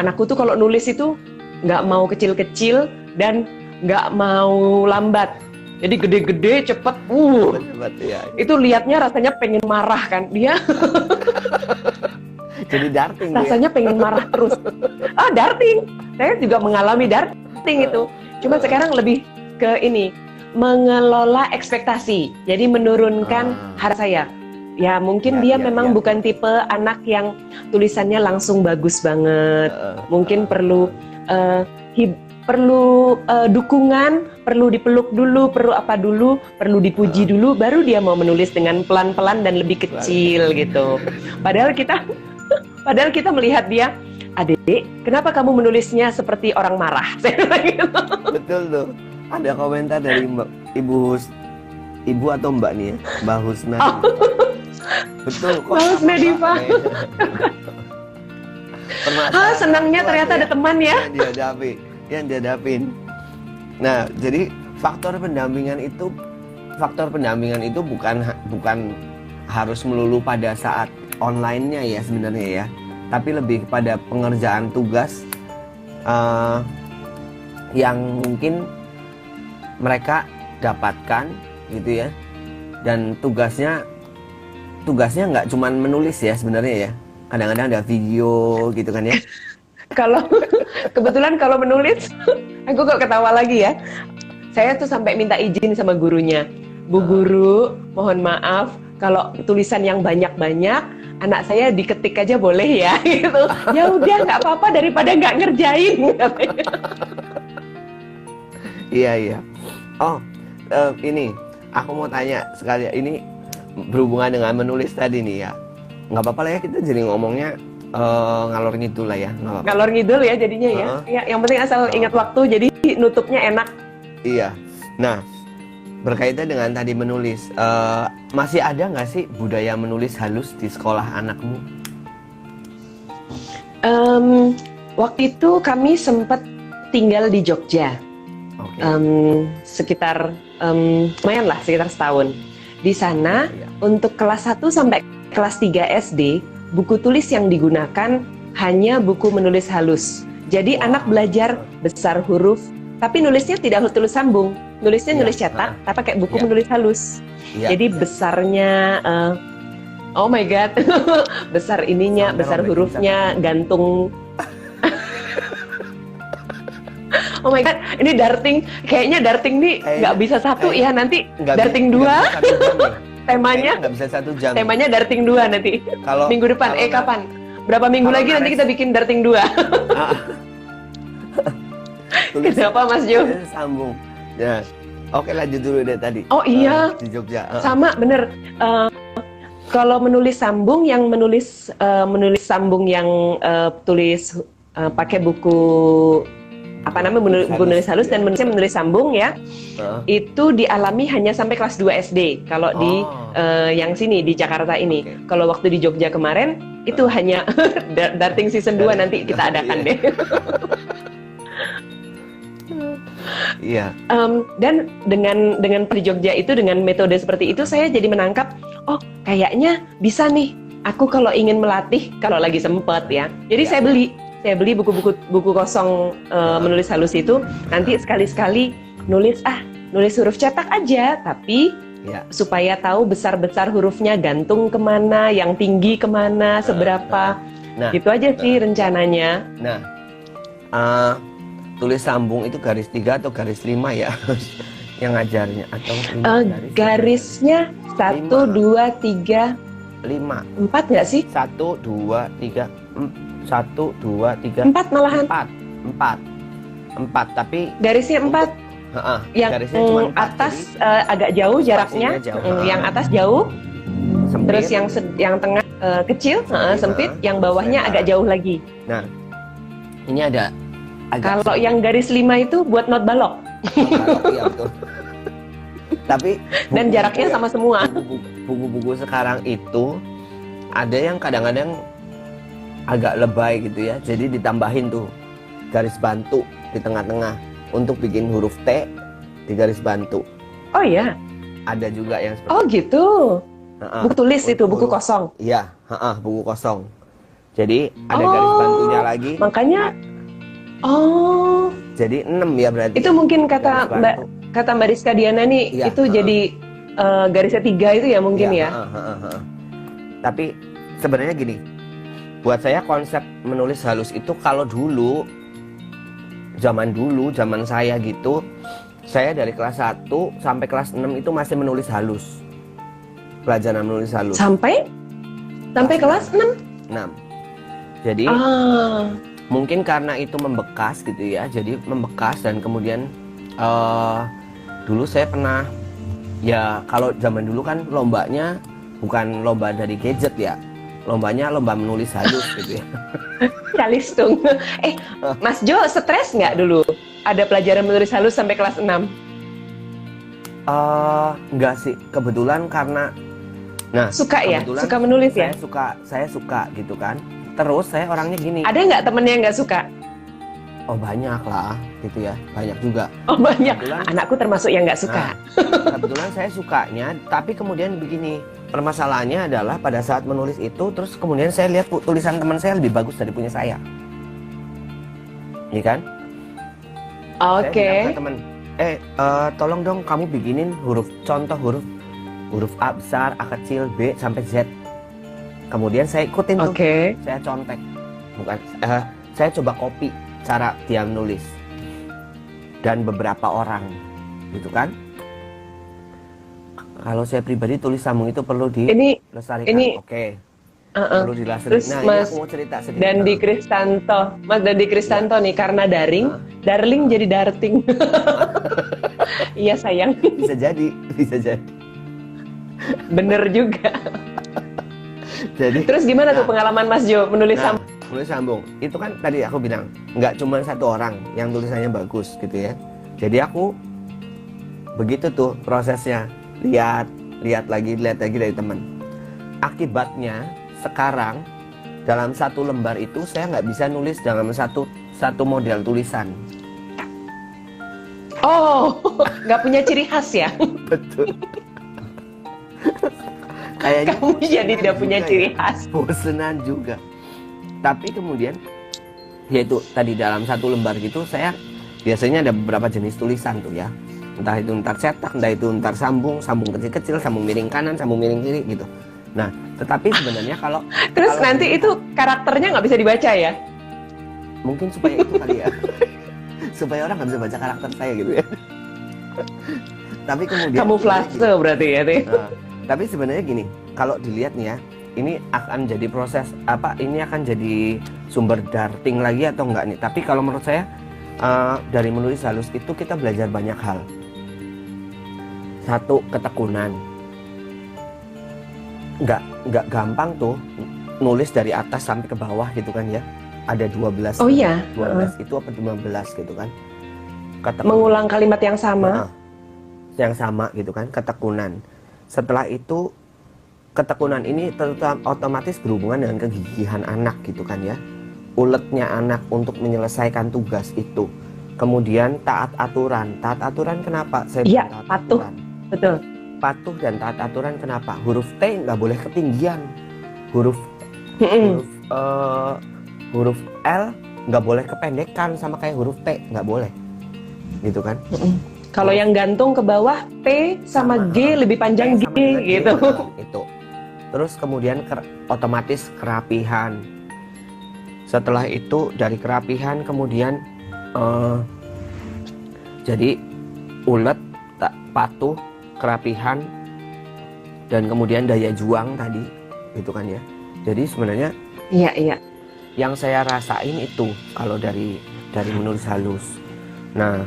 anakku tuh kalau nulis itu nggak mau kecil-kecil dan nggak mau lambat. Jadi gede-gede, cepet, ya. Itu liatnya rasanya pengen marah kan dia. Jadi darting. Rasanya pengen marah terus. Darting. Saya juga mengalami darting itu. Cuma sekarang lebih ke ini, mengelola ekspektasi. Jadi menurunkan harap saya. Ya mungkin dia memang bukan tipe anak yang tulisannya langsung bagus banget. Mungkin perlu dukungan, perlu dipeluk dulu, perlu dipuji dulu, baru dia mau menulis dengan pelan-pelan dan lebih kecil gitu. Padahal kita melihat dia, adik, kenapa kamu menulisnya seperti orang marah? Betul tuh. Ada komentar dari ibu atau mbak nih ya, Mbak Husna. Betul. Mbak Husna Diva. Senangnya ternyata ada teman ya. Yang dihadapin. Nah, jadi faktor pendampingan itu bukan harus melulu pada saat online-nya ya sebenarnya ya, tapi lebih kepada pengerjaan tugas yang mungkin mereka dapatkan gitu ya, dan tugasnya nggak cuma menulis ya sebenarnya ya, kadang-kadang ada video gitu kan ya. Kalau kebetulan kalau menulis, aku kok ketawa lagi ya. Saya tuh sampai minta izin sama gurunya. Bu guru, mohon maaf kalau tulisan yang banyak-banyak, anak saya diketik aja boleh ya gitu. Ya udah nggak apa-apa daripada nggak ngerjain. Iya. Oh, ini aku mau tanya sekali, ini berhubungan dengan menulis tadi nih ya. Nggak apa-apa lah ya kita jadi ngomongnya ngalor ngidul lah ya. Ngalor ngidul ya jadinya ya. Ya, yang penting asal ingat waktu, jadi nutupnya enak. Iya. Nah, berkaitan dengan tadi menulis, masih ada nggak sih budaya menulis halus di sekolah anakmu? Waktu itu kami sempat tinggal di Jogja, sekitar lumayan lah, sekitar setahun. Di sana untuk kelas 1 sampai kelas 3 SD, buku tulis yang digunakan hanya buku menulis halus. Jadi anak belajar besar huruf, tapi nulisnya tidak tulis sambung, nulisnya nulis cetak, tapi pakai buku menulis halus. Jadi besarnya, oh my god, besar ininya, besar hurufnya, gantung. Oh my god, ini darting, kayaknya darting nih nggak bisa satu ya, nanti darting 2. Temanya nggak bisa 1 jam. Temanya darting 2 nanti. Kalau minggu depan, kapan? Berapa minggu lagi nanti kita bikin darting 2. Kenapa Mas Jo? Sambung. Ya. Oke, lanjut dulu deh tadi. Oh iya. Di Jogja. Sama bener. Kalau menulis sambung, yang menulis sambung yang tulis pakai buku menulis halus dan menulis sambung ya, itu dialami hanya sampai kelas 2 SD. Kalau di yang sini di Jakarta ini, kalau waktu di Jogja kemarin itu hanya darting season 2 nanti kita adakan deh. Iya. Dan dengan di Jogja itu, dengan metode seperti itu, saya jadi menangkap, oh kayaknya bisa nih aku kalau ingin melatih kalau lagi sempet ya. Jadi Ya. saya beli buku kosong menulis halus itu. Nanti sekali-sekali nulis huruf cetak aja, tapi Ya. supaya tahu besar-besar hurufnya, gantung kemana, yang tinggi kemana, seberapa. Nah, Gitu aja sih rencananya. nah, tulis sambung itu garis 3 atau garis 5 ya yang ngajarnya, atau Garisnya 1, 2, 3, 5. 4 nggak sih? 1, 2, 3, 1, 2, 3, 4 malahan. 4, tapi Garisnya 4. Yang garisnya cuma 4, atas agak jauh jaraknya, spasinya jauh. yang atas jauh, sempit. terus yang tengah kecil, sempit, yang bawahnya agak jauh lagi. Nah, ini ada agak Kalau yang garis 5 itu buat not balok, iya, betul. Tapi dan jaraknya sama semua. buku-buku sekarang itu ada yang kadang-kadang agak lebay gitu ya. Jadi ditambahin tuh garis bantu di tengah-tengah untuk bikin huruf T di garis bantu. Oh iya, Ada juga yang seperti oh gitu. Buku tulis itu, buku huruf- kosong. Iya, buku kosong. Jadi ada garis bantunya lagi. Makanya, oh, Jadi 6 ya berarti. itu mungkin Garis bantu. kata Mbak Rizka Diana nih, Iya, itu jadi garisnya 3 itu ya mungkin Iya, ya. Tapi sebenarnya gini, buat saya konsep menulis halus itu kalau dulu, zaman saya gitu, saya dari kelas 1 sampai kelas 6 itu masih menulis halus. Pelajaran menulis halus. Sampai kelas 6. 6. Jadi mungkin karena itu membekas gitu ya, jadi membekas dan kemudian dulu saya pernah, ya kalau zaman dulu kan lombanya bukan lomba dari gadget ya, lombanya lomba menulis halus gitu ya. Kalistung. Mas Jo stres nggak dulu? Ada pelajaran menulis halus sampai kelas 6? Enggak sih, kebetulan karena Suka ya? kebetulan Suka menulis ya? saya suka gitu kan. Terus saya orangnya gini. Ada nggak temennya yang nggak suka? Oh banyak lah gitu ya, banyak juga. Oh banyak. Kebetulan- Anakku termasuk yang nggak suka. Kebetulan saya sukanya, tapi kemudian begini, permasalahannya adalah pada saat menulis itu, terus kemudian saya lihat tulisan teman saya lebih bagus dari punya saya. Iya kan? Oke. Saya bilang ke teman, tolong dong kamu bikinin contoh huruf A besar, A kecil, B sampai Z. Kemudian saya ikutin tuh, Oke. saya contek, saya coba copy cara dia menulis dan beberapa orang, gitu kan? Kalau saya pribadi tulis sambung itu perlu dilestarikan. ini- Oke. Uh-uh. Perlu dilestarikan. Terus Nah, Mas ini aku mau cerita sedikit. Dandi Kristanto, Mas Dandi Kristanto nih karena daring, darling jadi darting. Iya sayang, bisa jadi. bener juga. Jadi Terus gimana tuh pengalaman Mas Jo menulis Nah, sambung? menulis sambung itu kan tadi aku bilang nggak cuma satu orang yang tulisannya bagus gitu ya. Jadi aku begitu tuh prosesnya, lihat lagi dari teman. Akibatnya sekarang dalam satu lembar itu saya nggak bisa nulis dalam satu model tulisan. Oh, nggak punya ciri khas ya? Betul. Kayaknya Kamu jadi tidak punya juga ciri ya. khas. Bosenan juga. Tapi kemudian yaitu tadi dalam satu lembar gitu saya biasanya ada beberapa jenis tulisan tuh ya. Entah itu ntar cetak, entah itu ntar sambung kecil-kecil, sambung miring kanan, sambung miring kiri gitu. Nah, tetapi sebenarnya kalau Terus kalau nanti itu karakternya nggak bisa dibaca ya? mungkin supaya itu kali ya. Supaya orang nggak bisa baca karakter saya gitu ya. Tapi kemudian Kamuflase berarti ya, Teh. Nah, tapi sebenarnya gini, kalau dilihat nih ya, ini akan jadi proses ini akan jadi sumber darting lagi atau enggak nih? Tapi kalau menurut saya dari menulis halus itu kita belajar banyak hal. Satu, ketekunan. Nggak gampang tuh nulis dari atas sampai ke bawah gitu kan ya. Ada 12. Oh iya. 12 itu apa 15 gitu kan. Mengulang kalimat yang sama. Yang sama gitu kan, ketekunan. Setelah itu ketekunan ini otomatis berhubungan dengan kegigihan anak gitu kan ya. Uletnya anak untuk menyelesaikan tugas itu. Kemudian taat aturan. Taat aturan kenapa? Saya Iya, bilang taat patuh. aturan. Betul. Patuh dan taat aturan kenapa? Huruf T nggak boleh ketinggian. huruf Mm-mm. huruf huruf L nggak boleh kependekan sama kayak huruf T, nggak boleh, gitu kan? Mm-mm. Kalau yang gantung ke bawah T sama G lebih panjang T G sama dengan G, gitu. itu. Terus kemudian otomatis kerapihan. Setelah itu dari kerapihan kemudian jadi ulet, patuh, kerapihan, dan kemudian daya juang tadi, gitu kan ya. Jadi sebenarnya Iya, iya. yang saya rasain itu kalau dari menulis halus. Nah,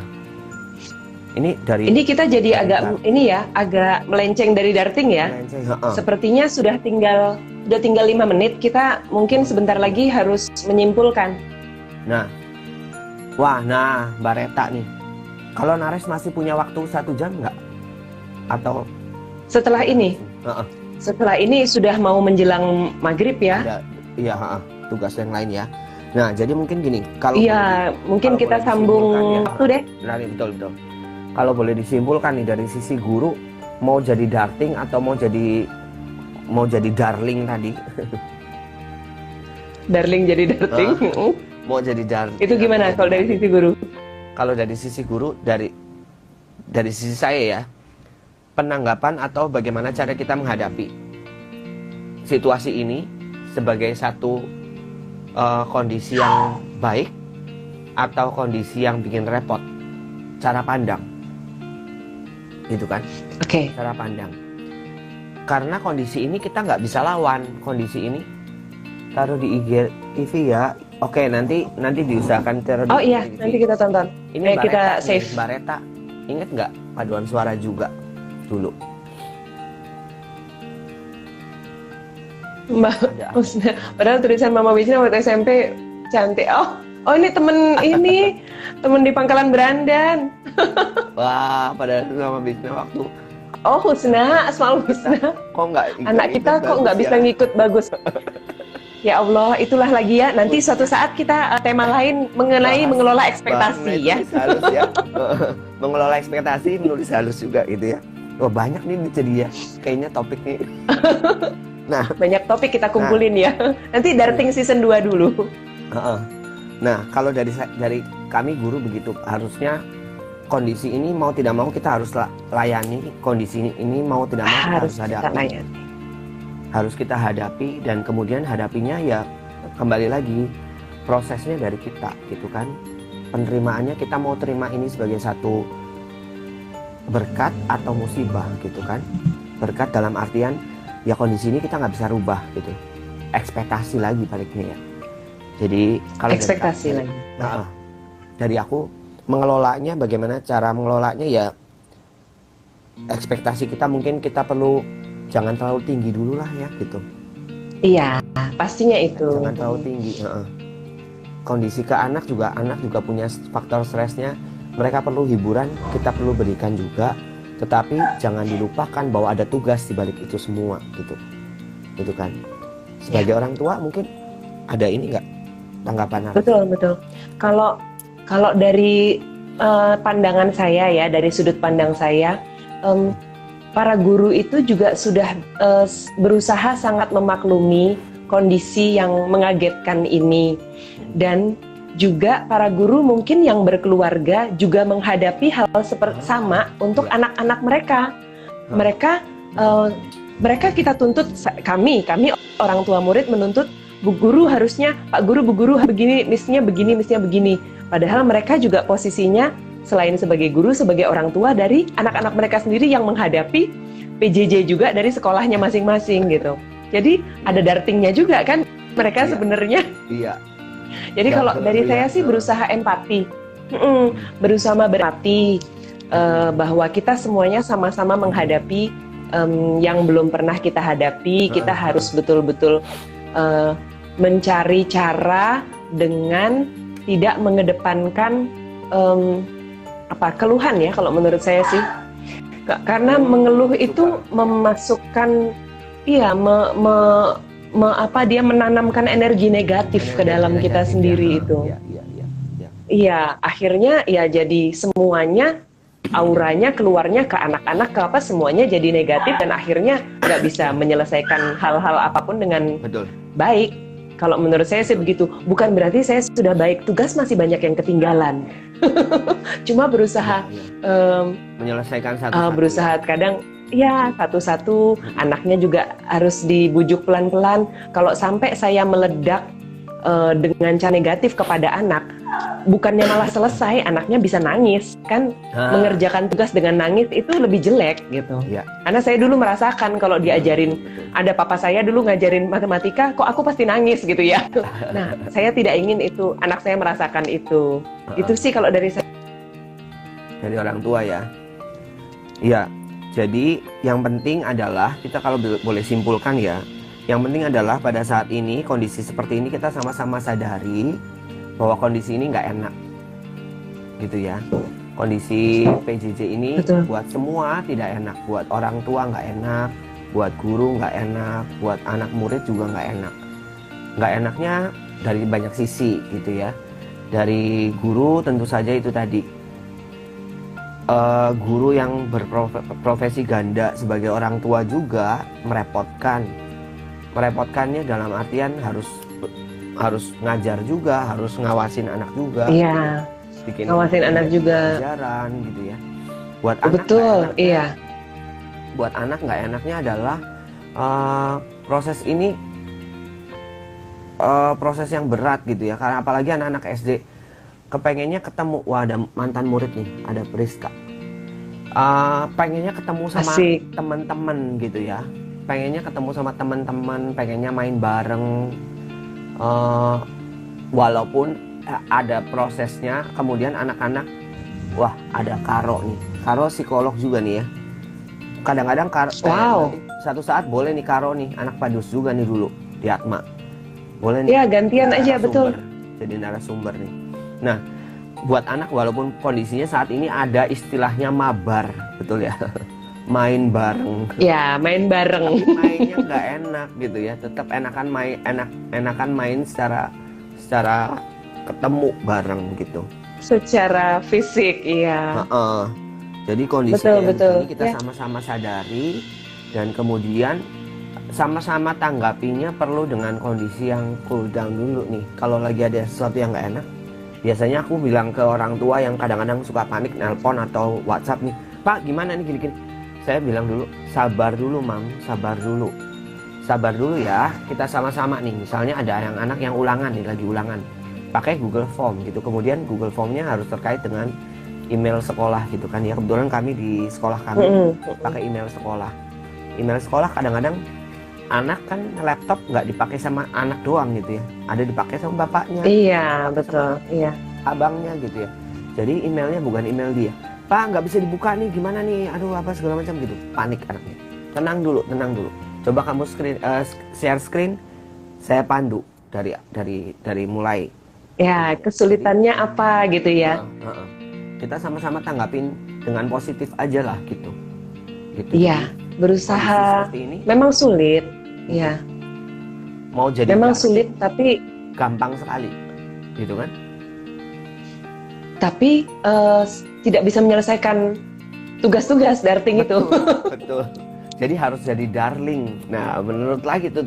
ini dari Ini kita jadi dari agak darting. ini ya, agak melenceng dari darting ya. Melenceng, heeh. Sepertinya sudah tinggal 5 menit. Kita mungkin sebentar lagi harus menyimpulkan. Nah, nah Mbak Reta nih, kalau Nares masih punya waktu 1 jam nggak? Atau Setelah ini, heeh, setelah ini sudah mau menjelang maghrib ya. ada, iya, heeh, tugas yang lain ya. Nah, jadi mungkin gini, kalau Iya, mungkin kalau kita boleh sambung disimpulkan ya. waktu deh. Nah, betul. Kalau boleh disimpulkan nih dari sisi guru, mau jadi darting atau mau jadi darling tadi, Darling jadi darting. mau jadi darling. Itu gimana atau kalau dari jadi sisi guru? Kalau dari sisi guru, dari sisi saya ya, penanggapan atau bagaimana cara kita menghadapi situasi ini sebagai satu kondisi yang baik atau kondisi yang bikin repot, cara pandang, gitu kan? Oke. Cara pandang. Karena kondisi ini kita nggak bisa lawan kondisi ini. Taruh di IG TV ya. Oke, nanti diusahakan taruh di Oh iya, IG TV. nanti kita tonton. Ini Mbak kita Reta nih, save. Mbak Reta, inget nggak paduan suara juga dulu? Mbak Ada. Husna. Padahal tulisan Mama Wisna waktu SMP cantik. Oh ini temen temen di Pangkalan Berandan. Wah, pada sama bisnis waktu Oh Husna, Asmaul Husna. kok nggak Anak kita kok nggak bisa ngikut bagus. Ya Allah, itulah lagi ya. Nanti suatu saat kita tema lain mengenai mengelola ekspektasi ya. Halus ya. Mengelola ekspektasi, menulis halus juga gitu ya. Wah, banyak nih jadi ya kayaknya topik nih. Nah, Banyak topik kita kumpulin ya. Nanti darting season 2 dulu. nah kalau dari kami guru begitu, harusnya kondisi ini mau tidak mau kita harus layani kondisi ini mau tidak mau kita harus kita hadapi. layani. Harus kita hadapi, dan kemudian hadapinya ya kembali lagi prosesnya dari kita gitu kan. Penerimaannya kita mau terima ini sebagai satu berkat atau musibah gitu kan. Berkat dalam artian ya kondisi ini kita nggak bisa rubah gitu. Ekspektasi lagi baliknya ya. Jadi kalau Ekspektasi dari, lagi. dari aku mengelolanya, bagaimana cara mengelolanya ya, ekspektasi kita mungkin kita perlu jangan terlalu tinggi dulu lah ya gitu. Iya, pastinya itu. Jangan terlalu tinggi. Kondisi ke anak juga punya faktor stresnya. Mereka perlu hiburan, kita perlu berikan juga. Tetapi jangan dilupakan bahwa ada tugas di balik itu semua gitu. Gitu kan. Sebagai orang tua mungkin ada ini nggak tanggapan? Betul. Kalau dari pandangan saya ya, dari sudut pandang saya, para guru itu juga sudah berusaha sangat memaklumi kondisi yang mengagetkan ini, dan juga para guru mungkin yang berkeluarga juga menghadapi hal seperti sama untuk anak-anak mereka. Mereka kita tuntut, kami orang tua murid menuntut Bu Guru harusnya, Pak Guru, Bu Guru begini, mestinya begini. Padahal mereka juga posisinya selain sebagai guru, sebagai orang tua dari anak-anak mereka sendiri yang menghadapi PJJ juga dari sekolahnya masing-masing gitu. Jadi ada dartingnya juga kan mereka sebenarnya. Iya. Jadi kalau dari saya sih berusaha empati, berusaha berempati bahwa kita semuanya sama-sama menghadapi yang belum pernah kita hadapi. Kita harus betul-betul mencari cara dengan tidak mengedepankan keluhan ya, kalau menurut saya sih, karena mengeluh itu memasukkan dia menanamkan energi negatif ke dalam kita sendiri itu. Iya, akhirnya ya jadi semuanya auranya keluarnya ke anak-anak ke apa semuanya jadi negatif dan akhirnya nggak bisa menyelesaikan hal-hal apapun dengan Betul. baik. Kalau menurut saya sih begitu. Bukan berarti saya sudah baik, tugas masih banyak yang ketinggalan. Cuma berusaha Menyelesaikan satu-satu. berusaha kadang ya satu-satu, anaknya juga harus dibujuk pelan-pelan. Kalau sampai saya meledak dengan cara negatif kepada anak, bukannya malah selesai, anaknya bisa nangis kan. Mengerjakan tugas dengan nangis itu lebih jelek gitu. Ya. Karena saya dulu merasakan kalau diajarin, ada papa saya dulu ngajarin matematika, kok aku pasti nangis gitu ya. Nah, saya tidak ingin itu, anak saya merasakan itu. Itu sih kalau dari saya. Dari orang tua ya. Iya. Jadi yang penting adalah kita kalau boleh simpulkan ya, yang penting adalah pada saat ini kondisi seperti ini kita sama-sama sadari bahwa kondisi ini nggak enak, gitu ya. Kondisi PJJ ini Betul. buat semua tidak enak, buat orang tua nggak enak, buat guru nggak enak, buat anak murid juga nggak enak. Nggak enaknya dari banyak sisi, gitu ya. Dari guru tentu saja itu tadi. Guru yang berprofesi ganda sebagai orang tua juga merepotkan. Merepotkannya dalam artian harus ngajar juga, harus ngawasin anak juga. Iya, Bikin ngawasin anak juga. pelajaran gitu ya. Buat anak Betul, nggak enaknya- iya. Buat anak nggak enaknya adalah proses ini proses yang berat gitu ya. Karena apalagi anak-anak SD kepengennya ketemu, wah ada mantan murid nih, ada Priska. Pengennya ketemu sama Asik. teman-teman gitu ya. Pengennya ketemu sama teman-teman, pengennya main bareng. Walaupun ada prosesnya, kemudian anak-anak, wah ada Karo nih. Karo psikolog juga nih ya. Kadang-kadang Wow. Satu saat boleh nih Karo nih, anak padus juga nih dulu di Atma. Boleh nih. Iya, gantian jadi aja, betul. narasumber. Jadi narasumber nih. Nah, buat anak walaupun kondisinya saat ini ada istilahnya mabar, betul ya? Main bareng. Ya, main bareng. Tapi mainnya nggak enak gitu ya. Tetap enakan main secara ketemu bareng gitu. Secara fisik, iya. Heeh. Jadi kondisi Betul, kayak betul. gini kita Ya. sama-sama sadari dan kemudian sama-sama tanggapinya perlu dengan kondisi yang cool down dulu nih. Kalau lagi ada sesuatu yang nggak enak, biasanya aku bilang ke orang tua yang kadang-kadang suka panik, nelpon atau WhatsApp nih, Pak gimana nih gini-gini. Saya bilang dulu, sabar dulu Mam, sabar dulu. Sabar dulu ya, kita sama-sama nih. Misalnya ada yang anak yang ulangan nih, lagi ulangan. Pakai Google Form gitu. Kemudian Google Formnya harus terkait dengan email sekolah gitu kan ya. Kebetulan kami di sekolah kami pakai email sekolah. Email sekolah kadang-kadang anak kan laptop nggak dipakai sama anak doang gitu ya. Ada dipakai sama bapaknya, Iya, betul. Iya. abangnya gitu ya. Jadi emailnya bukan email dia. Pak nggak bisa dibuka nih, gimana nih? Aduh apa segala macam gitu. Panik anaknya. Tenang dulu, tenang dulu. Coba kamu share screen, saya pandu dari mulai. Ya, kesulitannya apa gitu ya. Kita sama-sama tanggapin dengan positif aja lah gitu. Gitu. Iya, Jadi, berusaha. kondisi seperti ini Memang sulit. Iya. mau jadi Memang darling, sulit tapi gampang sekali, gitu kan? tidak bisa menyelesaikan tugas-tugas darting itu. Betul. Jadi harus jadi darling. Nah, menurut lagi tuh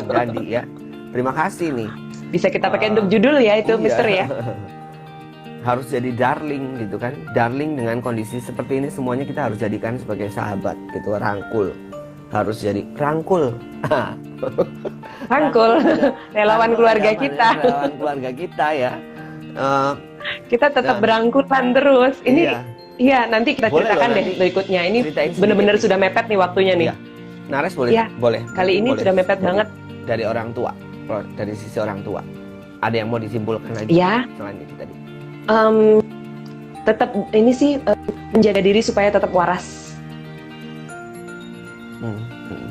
Dandi ya. Terima kasih nih. Bisa kita pakai untuk judul ya itu, Iya. Mister ya. Harus jadi darling gitu kan. Darling dengan kondisi seperti ini semuanya kita harus jadikan sebagai sahabat gitu, rangkul. Harus jadi rangkul. Rangkul, relawan keluarga kita. Relawan keluarga kita ya. Kita tetap Nah. berangkulan terus. Ini Iya. iya, nanti kita Boleh ceritakan loh, deh nanti. berikutnya. Ini Ceritain benar-benar sedikit. sudah mepet nih waktunya nih. Iya. Nares boleh? Iya. Boleh. Kali ini Boleh. sudah mepet banget. Dari orang tua. Dari sisi orang tua. Ada yang mau disimpulkan lagi? Ya. Selain itu tadi. Tetap ini sih menjaga diri supaya tetap waras.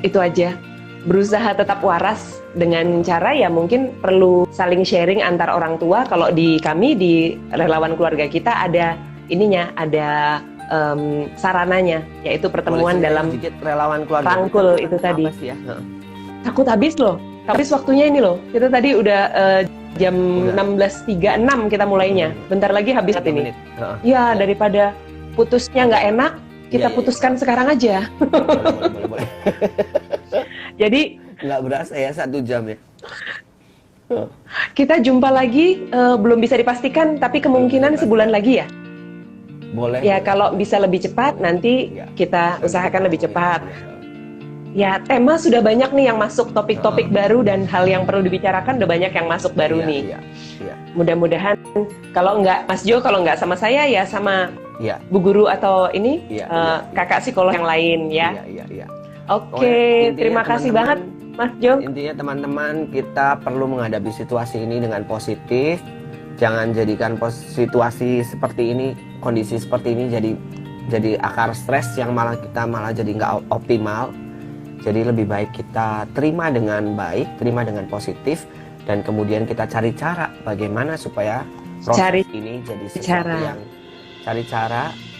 Itu aja. Berusaha tetap waras dengan cara ya mungkin perlu saling sharing antar orang tua. Kalau di kami di relawan keluarga kita ada ininya, ada sarananya, yaitu pertemuan Boleh dalam sedikit relawan keluarga rangkul kita itu apa tadi. sih ya? Heeh. Takut habis loh. Habis waktunya ini loh. Kita tadi udah jam Udah. 16.36 kita mulainya. Bentar lagi habis 1 ini. menit. Heeh. Ya, daripada putusnya nggak enak, kita Iya, iya, putuskan sekarang aja. boleh. Jadi Nggak berasa ya 1 jam ya. kita jumpa lagi, belum bisa dipastikan, tapi kemungkinan Belum bisa sebulan lagi ya. Boleh. Ya kalau bisa lebih cepat, nanti Iya. kita Nanti usahakan kita lebih ngomongin. cepat. Iya. Ya, tema sudah banyak nih yang masuk, topik-topik baru dan hal yang perlu dibicarakan udah banyak yang masuk baru Iya, nih. Iya. Mudah-mudahan kalau nggak Mas Jo, kalau nggak sama saya ya sama Iya. Bu Guru atau ini Iya, kakak psikolog yang lain ya. Iya. Oke, Intinya terima kasih teman-teman, banget Mas Jo. Intinya teman-teman, kita perlu menghadapi situasi ini dengan positif. Jangan jadikan situasi seperti ini, kondisi seperti ini jadi akar stres yang kita malah jadi nggak optimal. Jadi lebih baik kita terima dengan baik, terima dengan positif, dan kemudian kita cari cara bagaimana supaya proses ini jadi sesuatu yang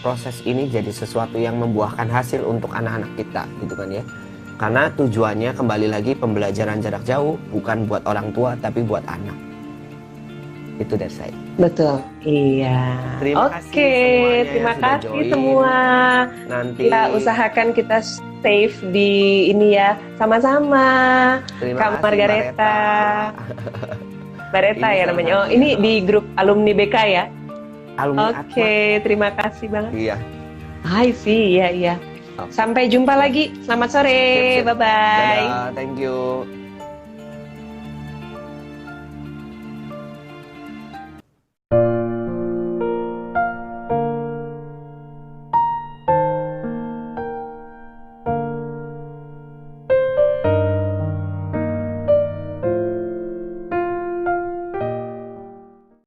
proses ini jadi sesuatu yang membuahkan hasil untuk anak-anak kita, gitu kan ya. Karena tujuannya kembali lagi pembelajaran jarak jauh bukan buat orang tua tapi buat anak. Itu dari saya. Betul. Iya. Terima kasih Oke, semuanya terima yang sudah kasih join. semua. Nanti Kita usahakan kita save di ini ya, sama-sama. terima Kak kasih, Margareta. Bareta Ini ya salah namanya. Oh, satunya. ini di grup alumni BK ya. Alumni Oke, terima kasih banget. Atma. Iya. Hai sih, iya. Oke. Sampai jumpa lagi. Selamat sore. Sip. Bye-bye. Dadah, thank you.